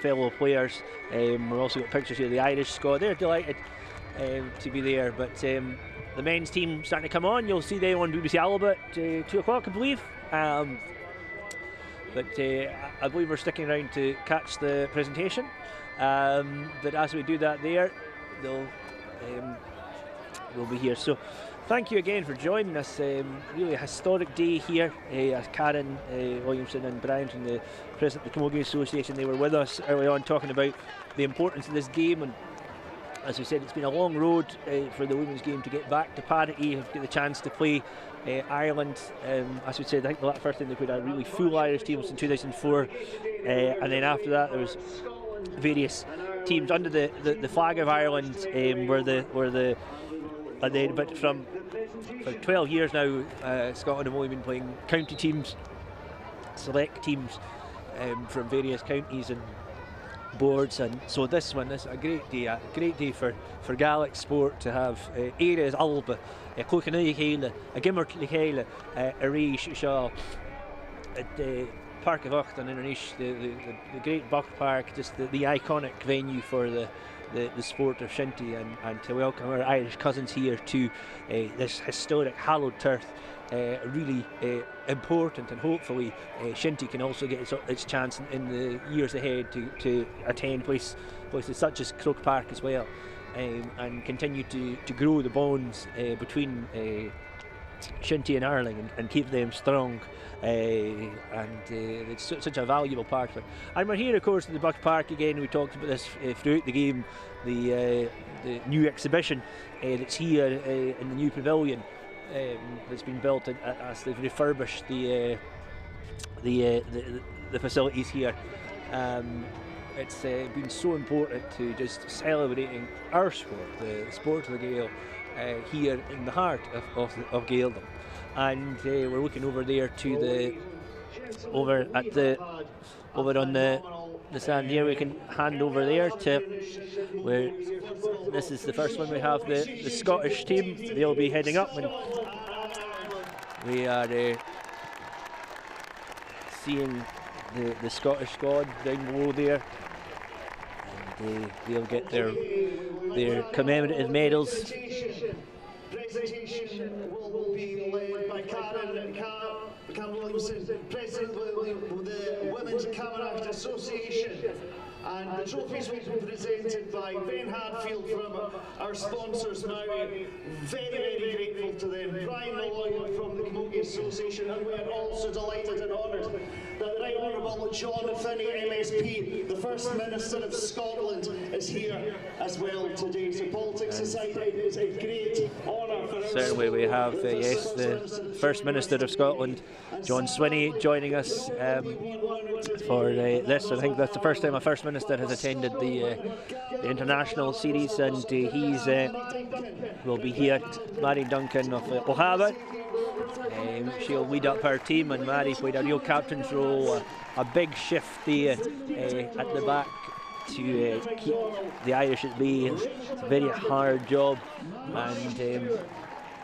fellow players. We've also got pictures here of the Irish squad. They're delighted to be there. But the men's team starting to come on. You'll see them on BBC Alba at 2 o'clock, I believe. But I believe we're sticking around to catch the presentation. But as we do that there, we'll be here. So thank you again for joining us. Really a historic day here. As Karen Williamson and Brian from the President of the Camogie Association, they were with us early on talking about the importance of this game. And as we said, it's been a long road for the women's game to get back to parity, get the chance to play Ireland. As we said, I think the first time they played a really full Irish team was in 2004, and then after that there was various teams under the flag of Ireland but for 12 years now, Scotland have only been playing county teams, select teams from various counties and boards, and so this is a great day for Gaelic sport to have areas Alba, Clochanilly Chéile, a Gimmert Chéile, Arish Shaw, at Park of Ucht and Innernish, the great Bught Park, just the iconic venue for the sport of Shinty, and to welcome our Irish cousins here to this historic hallowed turf. Really important, and hopefully Shinty can also get its chance in the years ahead to attend places such as Croke Park as well, and continue to grow the bonds between Shinty and Ireland and keep them strong. It's such a valuable part of it. And we're here, of course, at the Bught Park again. We talked about this throughout the game. The new exhibition that's here in the new pavilion that's been built as they've refurbished the facilities here. It's been so important to just celebrating our sport, the sport of the Gael, here in the heart of Gaeldom. And we're looking over there to over on the stand here. We can hand over there to where this is the first one. We have the Scottish team. They'll be heading up, and we are seeing the Scottish squad down below there, and they'll get their commemorative medals. Presentation will be led by Karen Williamson, President of the Women's Camogie Association. And the trophies will be presented by Ben Hadfield from our sponsors, Mowi. Very, very grateful to them. Brian MacLellan from the Camogie Association, and we are also delighted and honoured that the Right Honourable John Finney, MSP, the First Minister of Scotland, is here as well today. So Politics Society is a great honour for us. Certainly we have, yes, the First Minister of Scotland, John Swinney, joining us for this. I think that's the first time a First Minister has attended the international series, and he's will be here. Larry Duncan of O'Hara She'll lead up her team, and Mary played a real captain's role, a big shift there at the back to keep the Irish at bay. It's a very hard job, and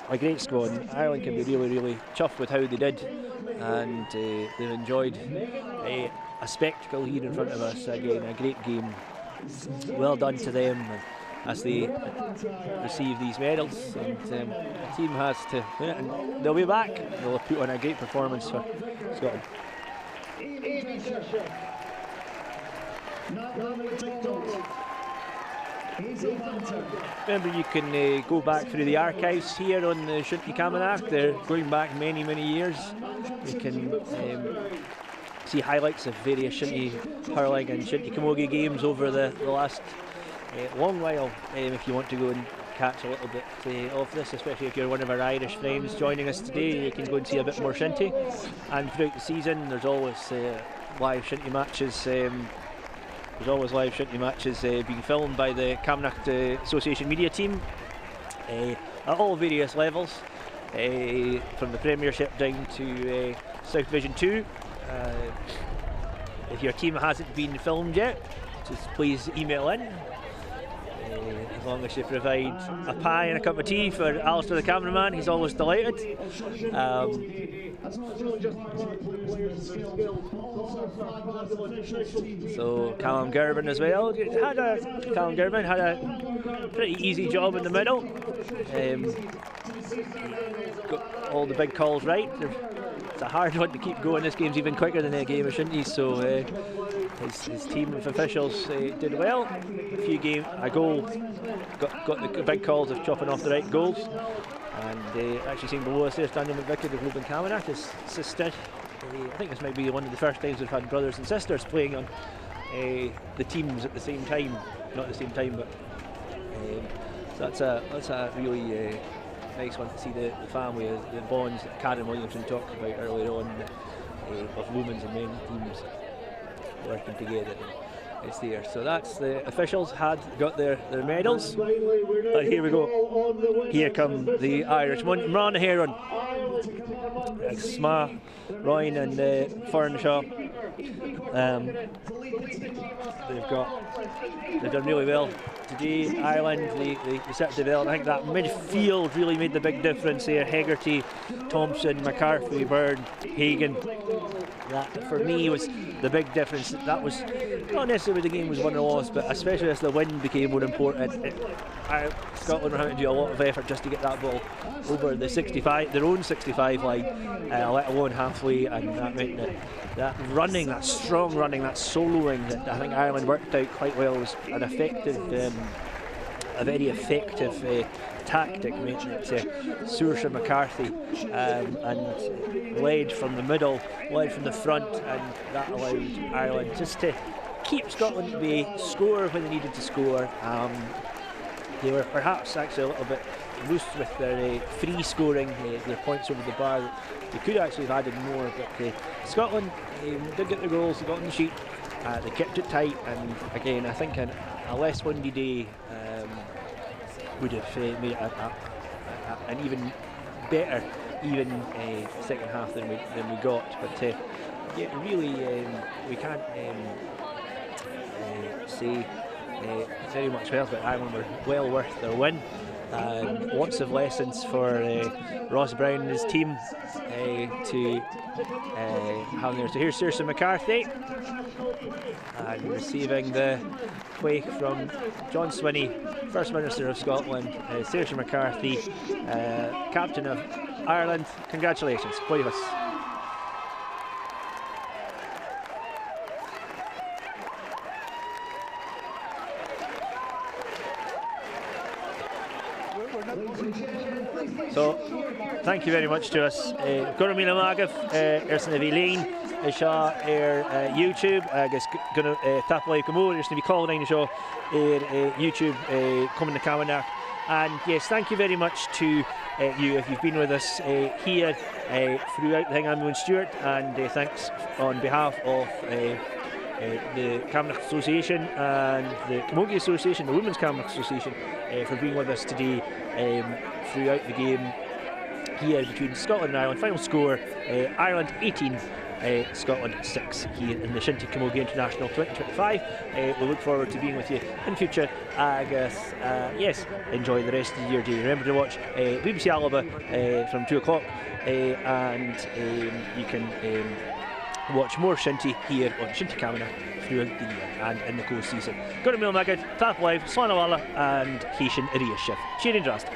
a great squad. Ireland can be really chuffed with how they did, and they've enjoyed a spectacle here in front of us. Again, a great game. Well done to them as they receive these medals, and the team has to win it, and they'll be back. They'll put on a great performance for Scotland. Remember, you can go back through the archives here on the Shinty Camanachd. They're going back many years. You can see highlights of various Shinty hurling and Shinty Camogie games over the last long while, if you want to go and catch a little bit of this, especially if you're one of our Irish friends joining us today. You can go and see a bit more Shinty, and throughout the season there's always live Shinty matches. Being filmed by the Camanachd Association media team at all various levels, from the Premiership down to South Division 2. If your team hasn't been filmed yet, just please email in. As long as you provide a pie and a cup of tea for Alistair the cameraman, he's always delighted. So Callum Girvan as well. Callum Girvan had a pretty easy job in the middle. Got all the big calls right. It's a hard one to keep going. This game's even quicker than a game of Shinty, so his team of officials did well. A goal, got the big calls of chopping off the right goals, and actually seeing below us there, Daniel McVicker, the Globe and Camanachd, his sister. I think this might be one of the first times we've had brothers and sisters playing on the teams at the same time. Not at the same time, but so that's a really nice one to see the family, the bonds that Karen Williamson talked about earlier on, of women's and men's teams working together. It's there. So that's the officials had got their medals. But here we go. Here come the Irish. Mrán Heron, Sma, Ryan and Fernshaw. They've done really well today. Ireland, they set well. I think that midfield really made the big difference there. Hegarty, Thompson, McCarthy, Byrne, Hagan. That for me was the big difference. That was not necessarily the game was won or lost, but especially as the win became more important. Scotland were having to do a lot of effort just to get that ball over the 65, their own 65 line, let alone halfway, and that meant that running, that strong running, that soloing that I think Ireland worked out quite well was an effective, a very effective tactic, making it Saoirse McCarthy and led from the middle, led from the front, and that allowed Ireland just to keep Scotland at bay, score when they needed to score. They were perhaps actually a little bit loose with their free scoring, their points over the bar. They could actually have added more, but Scotland did get the goals, they got on the sheet, they kept it tight, and again I think a less windy day would have made it an even better second half than we got. But yeah, really we can't say very much else, but Ireland were well worth their win. Lots of lessons for Ross Brown and his team to have there. So here's Saoirse McCarthy, and receiving the quake from John Swinney, First Minister of Scotland. Saoirse McCarthy, Captain of Ireland. Congratulations, both of us. So, thank you very much to us. Gormina Magaf, Ersan Evilain, Shaw, YouTube, agus gonna tap like more, there's to be calling in Shaw, YouTube, coming to Camanachd. And yes, thank you very much to you if you've been with us here throughout the thing. I'm Owen Stewart, and thanks on behalf of the Camanachd Association and the Camogie Association, the Women's Camanachd Association, for being with us today throughout the game. here between Scotland and Ireland. Final score, Ireland 18, Scotland 6 here in the Shinty Camogie International 2025. We look forward to being with you in future. Agus, yes, enjoy the rest of your day. Remember to watch BBC Alba from 2 o'clock, and you can watch more Shinty here on Shinty Camera throughout the year and in the coast season. Go to Mil Magad, Tap Live, Slanawala, and Haitian Iriashif. Cheering Drast.